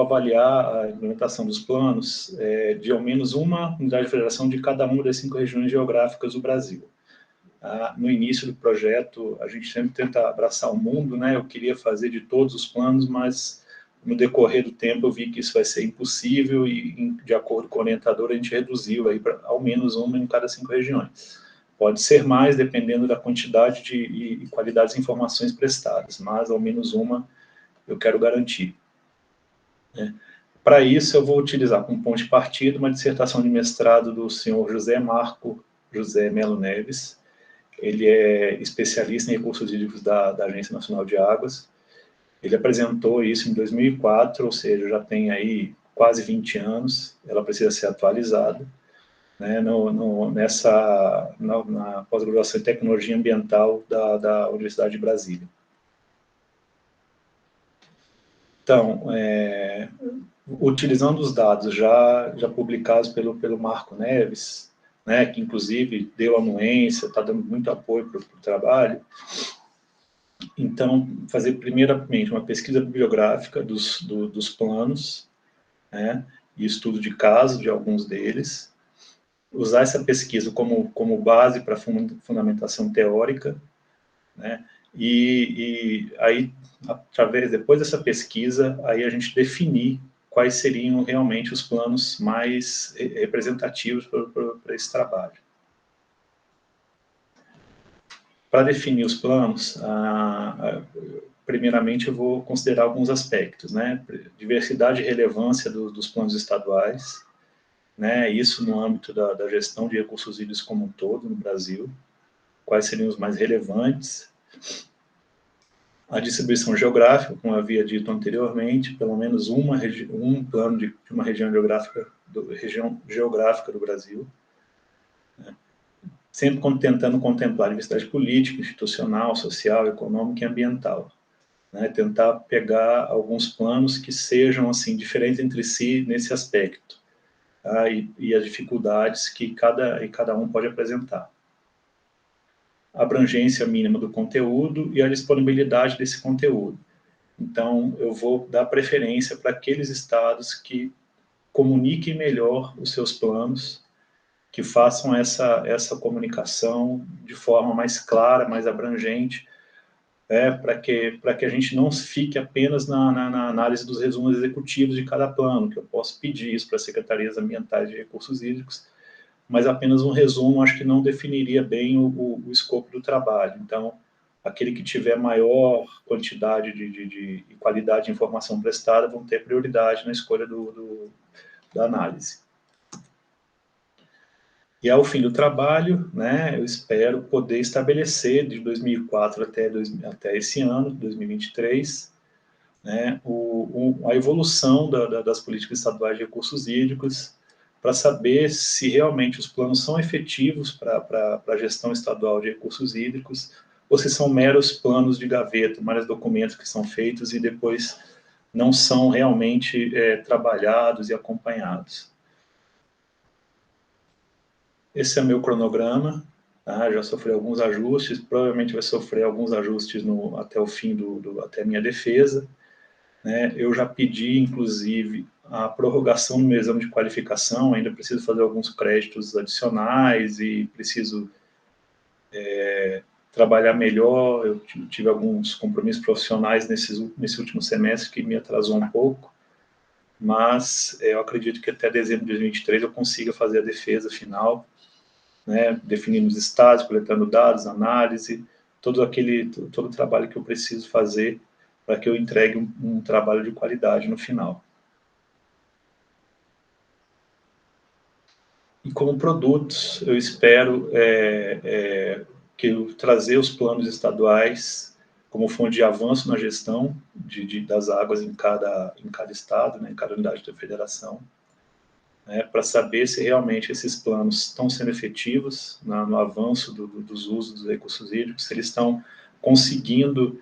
avaliar a implementação dos planos de ao menos uma unidade de federação de cada uma das 5 regiões geográficas do Brasil. No início do projeto, a gente sempre tenta abraçar o mundo, né? Eu queria fazer de todos os planos, mas no decorrer do tempo eu vi que isso vai ser impossível e, de acordo com o orientador, a gente reduziu aí para ao menos uma em cada 5 regiões. Pode ser mais, dependendo da quantidade e qualidade das informações prestadas, mas ao menos uma eu quero garantir. Né? Para isso, eu vou utilizar como ponto de partida uma dissertação de mestrado do senhor José Marco José Melo Neves. Ele é especialista em recursos hídricos da Agência Nacional de Águas. Ele apresentou isso em 2004, ou seja, já tem aí quase 20 anos, ela precisa ser atualizada. Né, na pós-graduação em Tecnologia Ambiental da Universidade de Brasília. Então, utilizando os dados já publicados pelo Marco Neves, né, que inclusive deu anuência, está dando muito apoio para o trabalho, então, fazer primeiramente uma pesquisa bibliográfica dos planos, né, e estudo de caso de alguns deles, usar essa pesquisa como base para fundamentação teórica, né? E aí, depois dessa pesquisa, aí a gente definir quais seriam realmente os planos mais representativos para esse trabalho. Para definir os planos, primeiramente eu vou considerar alguns aspectos, né? Diversidade e relevância dos planos estaduais, né, isso no âmbito da gestão de recursos hídricos como um todo no Brasil, quais seriam os mais relevantes, a distribuição geográfica, como eu havia dito anteriormente, pelo menos um plano de uma região geográfica do Brasil, né, sempre tentando contemplar a diversidade política, institucional, social, econômica e ambiental. né, tentar pegar alguns planos que sejam assim diferentes entre si nesse aspecto, tá, e as dificuldades que cada um pode apresentar. A abrangência mínima do conteúdo e a disponibilidade desse conteúdo. Então, eu vou dar preferência para aqueles estados que comuniquem melhor os seus planos, que façam essa comunicação de forma mais clara, mais abrangente, para que a gente não fique apenas na análise dos resumos executivos de cada plano, que eu posso pedir isso para as secretarias ambientais de recursos hídricos, mas apenas um resumo acho que não definiria bem o escopo do trabalho. Então, aquele que tiver maior quantidade de qualidade de informação prestada vão ter prioridade na escolha da análise. E ao fim do trabalho, né, eu espero poder estabelecer de 2004 até esse ano, 2023, né, a evolução das políticas estaduais de recursos hídricos, para saber se realmente os planos são efetivos para a gestão estadual de recursos hídricos, ou se são meros planos de gaveta, meros documentos que são feitos e depois não são realmente trabalhados e acompanhados. Esse é meu cronograma, tá? Já sofri alguns ajustes, provavelmente vai sofrer alguns ajustes até o fim até a minha defesa, né? Eu já pedi, inclusive, a prorrogação do meu exame de qualificação, ainda preciso fazer alguns créditos adicionais e preciso trabalhar melhor. Eu tive alguns compromissos profissionais nesse último semestre que me atrasou um pouco, mas eu acredito que até dezembro de 2023 eu consiga fazer a defesa final, né, definindo os estados, coletando dados, análise, todo o trabalho que eu preciso fazer para que eu entregue um trabalho de qualidade no final. E como produtos, eu espero trazer os planos estaduais como fonte de avanço na gestão das águas em cada estado, né, em cada unidade da federação, né, para saber se realmente esses planos estão sendo efetivos no avanço dos usos dos recursos hídricos, se eles estão conseguindo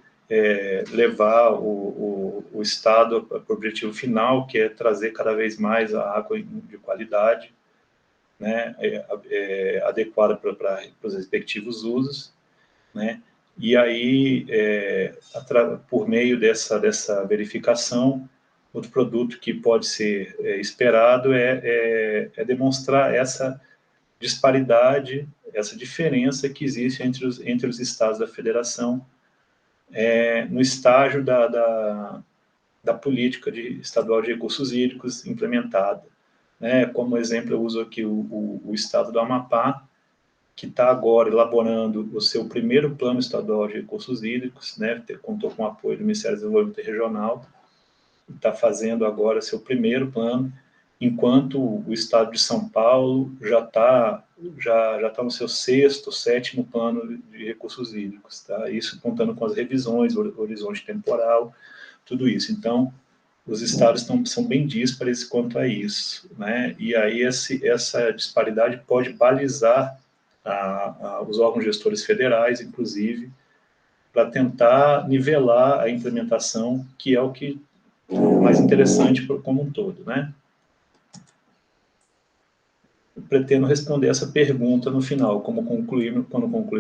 levar o Estado para o objetivo final, que é trazer cada vez mais a água de qualidade, né, adequada para os respectivos usos, né, e aí, por meio dessa verificação, outro produto que pode ser esperado é demonstrar essa disparidade, essa diferença que existe entre os estados da federação no estágio da política estadual de recursos hídricos implementada. Né? Como exemplo, eu uso aqui o estado do Amapá, que está agora elaborando o seu primeiro plano estadual de recursos hídricos, né? Contou com o apoio do Ministério do Desenvolvimento Regional, está fazendo agora seu primeiro plano, enquanto o estado de São Paulo já está no seu sexto, sétimo plano de recursos hídricos, tá? Isso contando com as revisões, horizonte temporal, tudo isso. Então, os estados são bem díspares quanto a isso, né? E aí essa disparidade pode balizar os órgãos gestores federais, inclusive, para tentar nivelar a implementação, que é o que mais interessante como um todo, né? Eu pretendo responder essa pergunta no final, quando concluir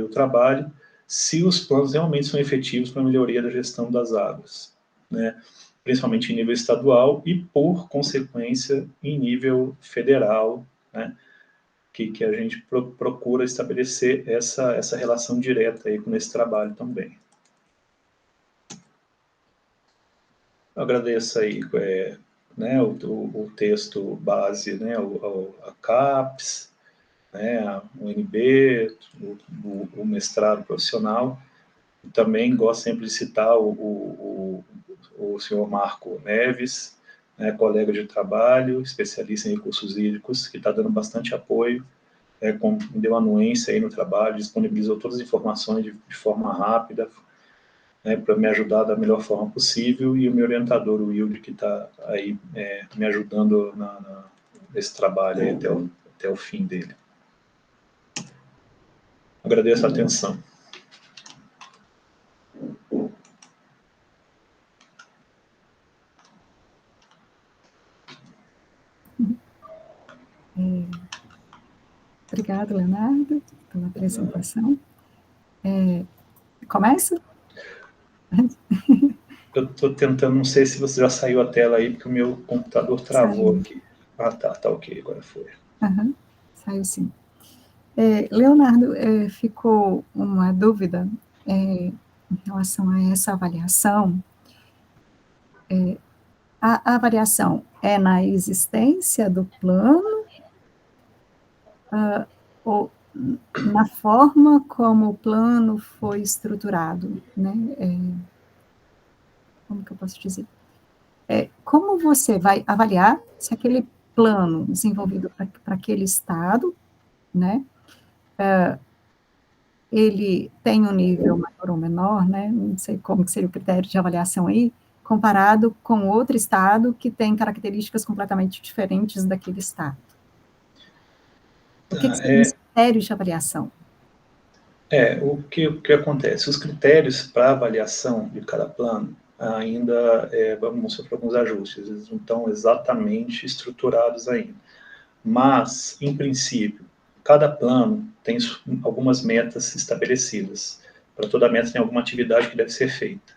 o trabalho, se os planos realmente são efetivos para a melhoria da gestão das águas, né? Principalmente em nível estadual e, por consequência, em nível federal, né? Que a gente procura estabelecer essa relação direta aí com esse trabalho também. Eu agradeço aí né, o texto base, né, a CAPES, né, a UNB, o mestrado profissional. E também gosto sempre de citar o senhor Marco Neves, né, colega de trabalho, especialista em recursos hídricos, que está dando bastante apoio, me deu anuência aí no trabalho, disponibilizou todas as informações de forma rápida, né, para me ajudar da melhor forma possível, e o meu orientador, o Wilde, que está aí me ajudando nesse trabalho aí até o fim dele. Agradeço a atenção. Obrigada, Leonardo, pela apresentação. Começa? Eu estou tentando, não sei se você já saiu a tela aí, porque o meu computador travou Saiu. aqui. Ah, tá ok, agora foi. Uhum, saiu sim. Leonardo, ficou uma dúvida em relação a essa avaliação. A avaliação é na existência do plano ou na forma como o plano foi estruturado, né? Como que eu posso dizer? Como você vai avaliar se aquele plano desenvolvido para aquele estado, né, ele tem um nível maior ou menor, né, não sei como que seria o critério de avaliação aí, comparado com outro estado que tem características completamente diferentes daquele estado. O que seriam os critérios de avaliação? O que acontece? Os critérios para avaliação de cada plano ainda vamos sofrer alguns ajustes, eles não estão exatamente estruturados ainda. Mas, em princípio, cada plano tem algumas metas estabelecidas. Para toda meta tem alguma atividade que deve ser feita.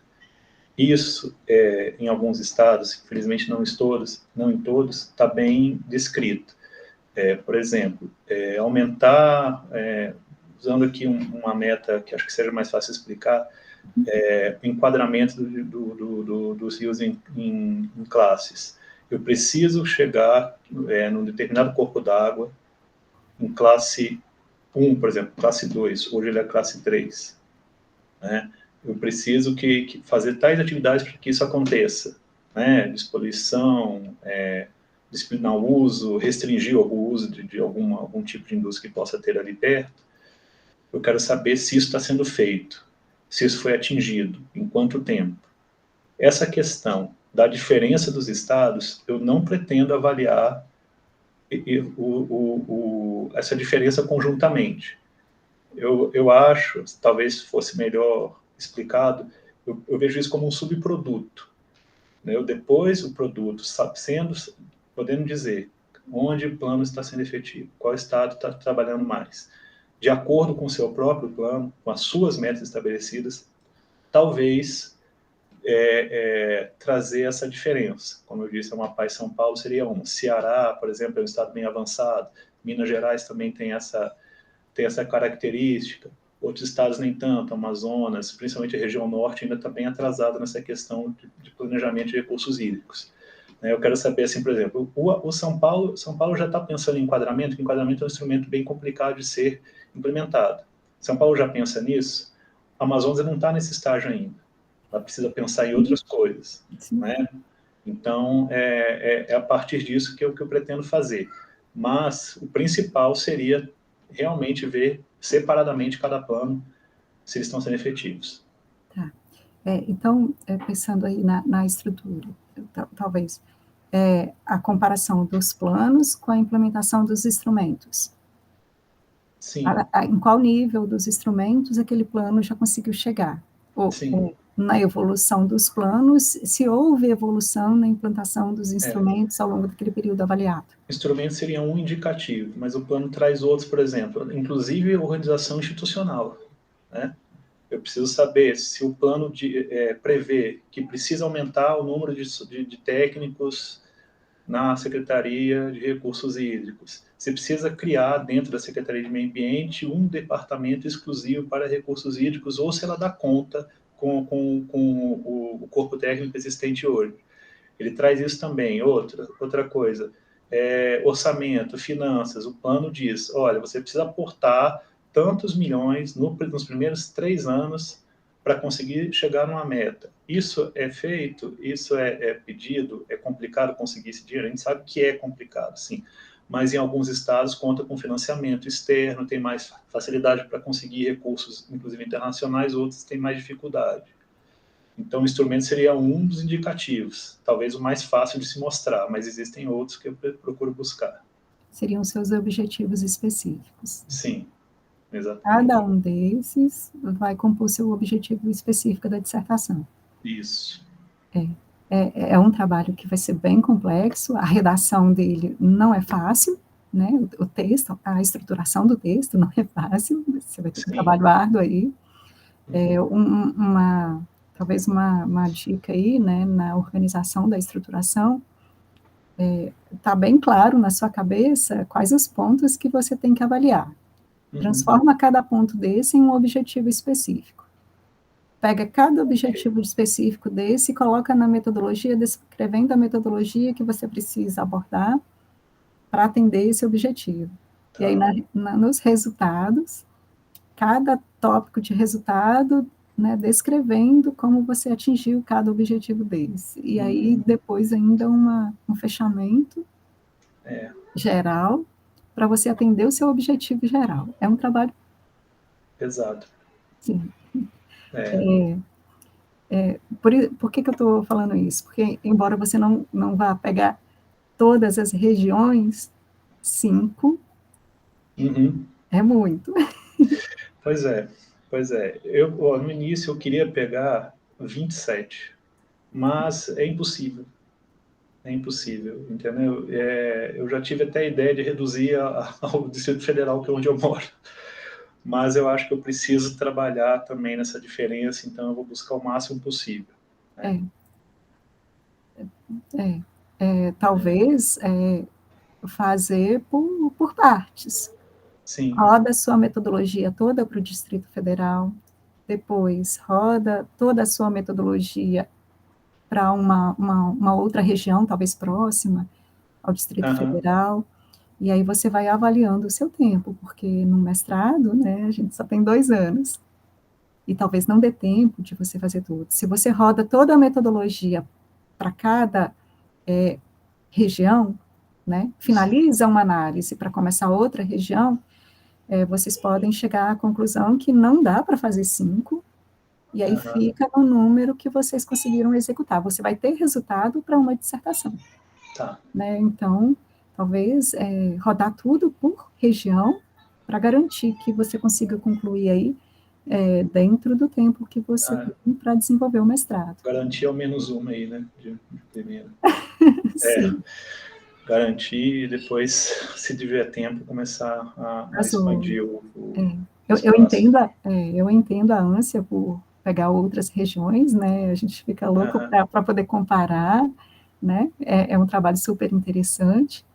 Isso, em alguns estados, infelizmente não em todos, está bem descrito. Por exemplo, aumentar, usando aqui uma meta que acho que seja mais fácil explicar, o enquadramento dos rios em classes. Eu preciso chegar num determinado corpo d'água, em classe 1, por exemplo, classe 2, hoje ele é classe 3. Né? Eu preciso fazer tais atividades para que isso aconteça. Né? Despoluição, disciplinar o uso, restringir o uso de algum tipo de indústria que possa ter ali perto. Eu quero saber se isso está sendo feito, se isso foi atingido, em quanto tempo. Essa questão da diferença dos estados, eu não pretendo avaliar essa diferença conjuntamente. Eu acho, talvez fosse melhor explicado, eu vejo isso como um subproduto. Né? Depois o produto, podendo dizer onde o plano está sendo efetivo, qual estado está trabalhando mais, de acordo com o seu próprio plano, com as suas metas estabelecidas, talvez trazer essa diferença. Como eu disse, a Amapá e São Paulo seria uma. Ceará, por exemplo, é um estado bem avançado. Minas Gerais também tem essa característica. Outros estados nem tanto. Amazonas, principalmente a região norte, ainda está bem atrasada nessa questão de planejamento de recursos hídricos. Eu quero saber, assim, por exemplo, o São Paulo já está pensando em enquadramento, que enquadramento é um instrumento bem complicado de ser implementado. São Paulo já pensa nisso? A Amazônia não está nesse estágio ainda. Ela precisa pensar em outras coisas. Né? Então, é a partir disso que eu pretendo fazer. Mas o principal seria realmente ver separadamente cada plano, se eles estão sendo efetivos. Tá. Então, pensando aí na estrutura, talvez, a comparação dos planos com a implementação dos instrumentos. Sim. Em qual nível dos instrumentos aquele plano já conseguiu chegar? Ou na evolução dos planos, se houve evolução na implantação dos instrumentos ao longo daquele período avaliado. Instrumento seria um indicativo, mas o plano traz outros, por exemplo, inclusive organização institucional. Né? Eu preciso saber se o plano prevê que precisa aumentar o número de técnicos na Secretaria de Recursos Hídricos. Você precisa criar, dentro da Secretaria de Meio Ambiente, um departamento exclusivo para recursos hídricos, ou se ela dá conta com o corpo técnico existente hoje. Ele traz isso também. Outra coisa, orçamento, finanças. O plano diz, olha, você precisa aportar tantos milhões nos primeiros 3 anos para conseguir chegar numa meta. Isso é feito, isso é pedido, é complicado conseguir esse dinheiro, a gente sabe que é complicado, sim, mas em alguns estados conta com financiamento externo, tem mais facilidade para conseguir recursos, inclusive internacionais, outros têm mais dificuldade. Então, o instrumento seria um dos indicativos, talvez o mais fácil de se mostrar, mas existem outros que eu procuro buscar. Seriam seus objetivos específicos. Sim. Exatamente. Cada um desses vai compor seu objetivo específico da dissertação. Isso. É um trabalho que vai ser bem complexo, a redação dele não é fácil, né, o texto, a estruturação do texto não é fácil, você vai ter um Sim. trabalho árduo aí. Talvez uma dica aí, né, na organização da estruturação, está bem claro na sua cabeça quais os pontos que você tem que avaliar. Transforma cada ponto desse em um objetivo específico. Pega cada objetivo específico desse e coloca na metodologia, descrevendo a metodologia que você precisa abordar para atender esse objetivo. E aí, nos resultados, cada tópico de resultado, né, descrevendo como você atingiu cada objetivo deles. E aí, depois ainda um fechamento geral, para você atender o seu objetivo geral. É um trabalho... Pesado. Sim. Por que eu estou falando isso? Porque, embora você não vá pegar todas as regiões, 5 é muito. Pois é. No início eu queria pegar 27, mas é impossível. É impossível, entendeu? Eu já tive até a ideia de reduzir ao Distrito Federal, que é onde eu moro. Mas eu acho que eu preciso trabalhar também nessa diferença, então eu vou buscar o máximo possível. Né? Talvez fazer por partes. Sim. Roda a sua metodologia toda para o Distrito Federal, depois roda toda a sua metodologia para uma outra região, talvez próxima ao Distrito Federal, e aí você vai avaliando o seu tempo, porque no mestrado, né, a gente só tem 2 anos, e talvez não dê tempo de você fazer tudo. Se você roda toda a metodologia para cada região, né, finaliza uma análise para começar outra região, vocês podem chegar à conclusão que não dá para fazer 5, e aí fica no número que vocês conseguiram executar. Você vai ter resultado para uma dissertação. Tá. Né? Então, talvez rodar tudo por região para garantir que você consiga concluir aí dentro do tempo que você tem para desenvolver o mestrado. Garantir ao menos uma aí, né? De primeira. Sim. Garantir e depois, se tiver tempo, começar a expandir Eu entendo a ânsia por pegar outras regiões, né? A gente fica louco para poder comparar, né? É um trabalho super interessante,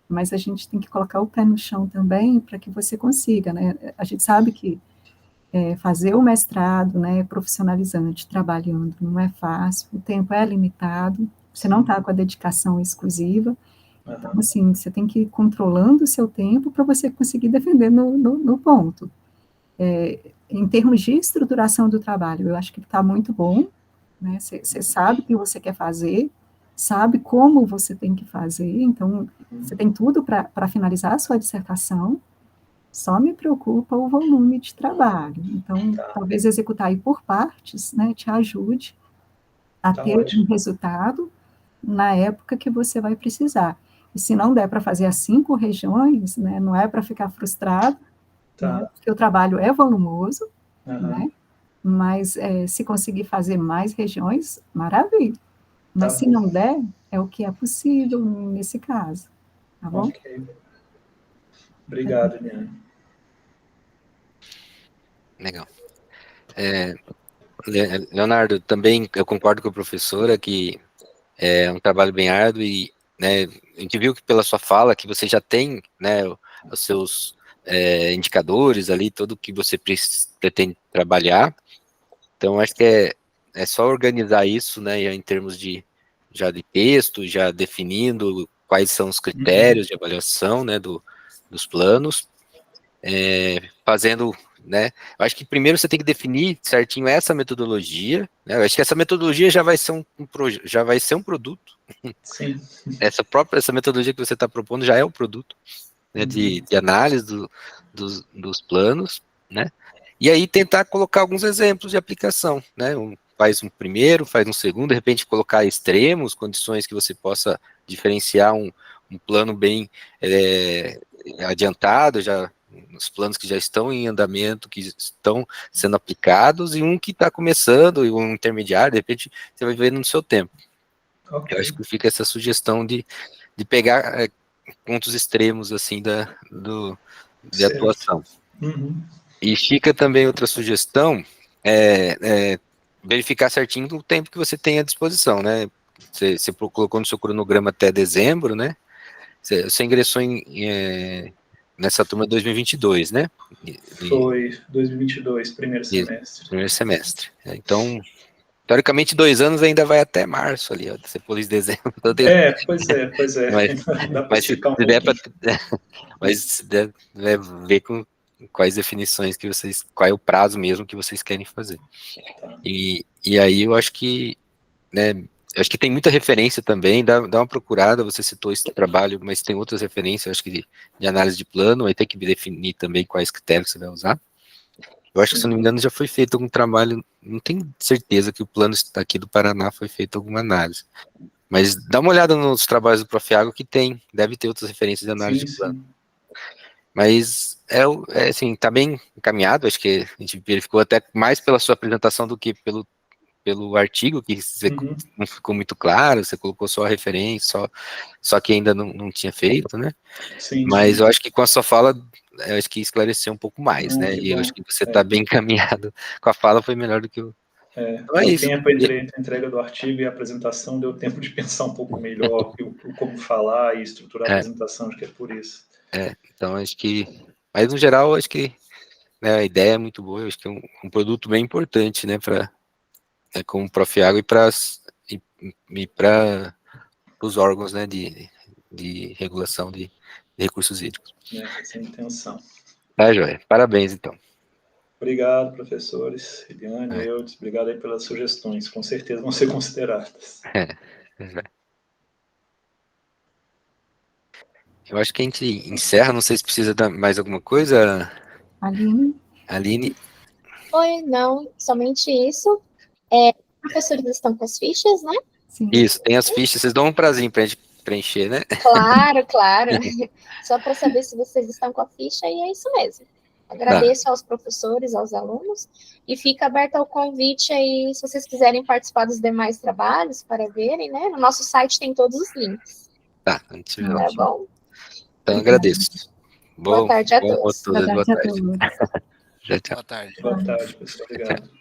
mas a gente tem que colocar o pé no chão também para que você consiga, né? A gente sabe que fazer o mestrado, né, profissionalizante, trabalhando, não é fácil, o tempo é limitado, você não está com a dedicação exclusiva, então, assim, você tem que ir controlando o seu tempo para você conseguir defender no ponto. Em termos de estruturação do trabalho, eu acho que está muito bom, né? Você sabe o que você quer fazer, sabe como você tem que fazer, então, você tem tudo para finalizar a sua dissertação, só me preocupa o volume de trabalho. Então, talvez executar aí por partes, né, te ajude a ter um resultado na época que você vai precisar. E se não der para fazer as 5 regiões, né, não é para ficar frustrado, né, porque o trabalho é volumoso, né, mas se conseguir fazer mais regiões, maravilha. Mas se não der, é o que é possível nesse caso, tá bom? Ok. Obrigado, Eliane. Legal. Leonardo, também eu concordo com a professora que é um trabalho bem árduo e, né, a gente viu que pela sua fala que você já tem, né, os seus indicadores ali, tudo que você pretende trabalhar, então acho que é só organizar isso, né, em termos já de texto, já definindo quais são os critérios de avaliação, né, dos planos, fazendo, né, eu acho que primeiro você tem que definir certinho essa metodologia, né, eu acho que essa metodologia já vai ser um produto. Sim. Essa metodologia que você está propondo já é um produto, né, de análise dos planos, né, e aí tentar colocar alguns exemplos de aplicação, né, faz um primeiro, faz um segundo, de repente colocar extremos, condições que você possa diferenciar um plano bem adiantado, já os planos que já estão em andamento, que estão sendo aplicados, e um que está começando, e um intermediário, de repente você vai vendo no seu tempo. Okay. Eu acho que fica essa sugestão de pegar pontos extremos, assim, de Certo. atuação. Uhum. E fica também outra sugestão, verificar certinho o tempo que você tem à disposição, né? Você colocou no seu cronograma até dezembro, né? Você ingressou nessa turma de 2022, né? Foi 2022, primeiro semestre. Primeiro semestre. Então, teoricamente, 2 anos ainda vai até março ali, ó, você pôs dezembro. Pois é. Dá para Mas se esticar um der pra, pouquinho. mas se der, ver com quais definições que vocês, qual é o prazo mesmo que vocês querem fazer. Tá. E aí eu acho que, né, eu acho que tem muita referência também, dá uma procurada, você citou esse trabalho, mas tem outras referências, eu acho que de análise de plano, aí tem que definir também quais critérios você vai usar. Eu acho que, se não me engano, já foi feito algum trabalho, não tenho certeza que o plano aqui do Paraná foi feito alguma análise, mas dá uma olhada nos trabalhos do Profiago que deve ter outras referências de análise de plano. Mas, assim, tá bem encaminhado, acho que a gente verificou até mais pela sua apresentação do que pelo artigo, que você não ficou muito claro, você colocou só a referência, só que ainda não tinha feito, né? Mas eu acho que com a sua fala, eu acho que esclareceu um pouco mais, né? E eu acho que você está bem encaminhado com a fala, foi melhor do que o... Então o tempo entre a entrega do artigo e a apresentação deu tempo de pensar um pouco melhor como falar e estruturar a apresentação, acho que é por isso. Então acho que... Mas, no geral, acho que, né, a ideia é muito boa, eu acho que é um produto bem importante, né, como o Profiago e para os órgãos, né, de regulação de recursos hídricos. Essa é a intenção. Tá, joia. Parabéns, então. Obrigado, professores. Eliane, Eudes, obrigado aí pelas sugestões. Com certeza vão ser consideradas. Eu acho que a gente encerra, não sei se precisa dar mais alguma coisa. Aline? Oi, não, somente isso. Professores estão com as fichas, né? Sim. Isso, tem as fichas, vocês dão um prazinho pra gente preencher, né? Claro. Só para saber se vocês estão com a ficha, e é isso mesmo. Agradeço aos professores, aos alunos, e fica aberto ao convite aí, se vocês quiserem participar dos demais trabalhos, para verem, né? No nosso site tem todos os links. Tá, a gente vê lá. Tá bom? Então, agradeço. Boa tarde a todos. Boa tarde. Boa tarde a todos. Tchau. Boa tarde, pessoal. Obrigado.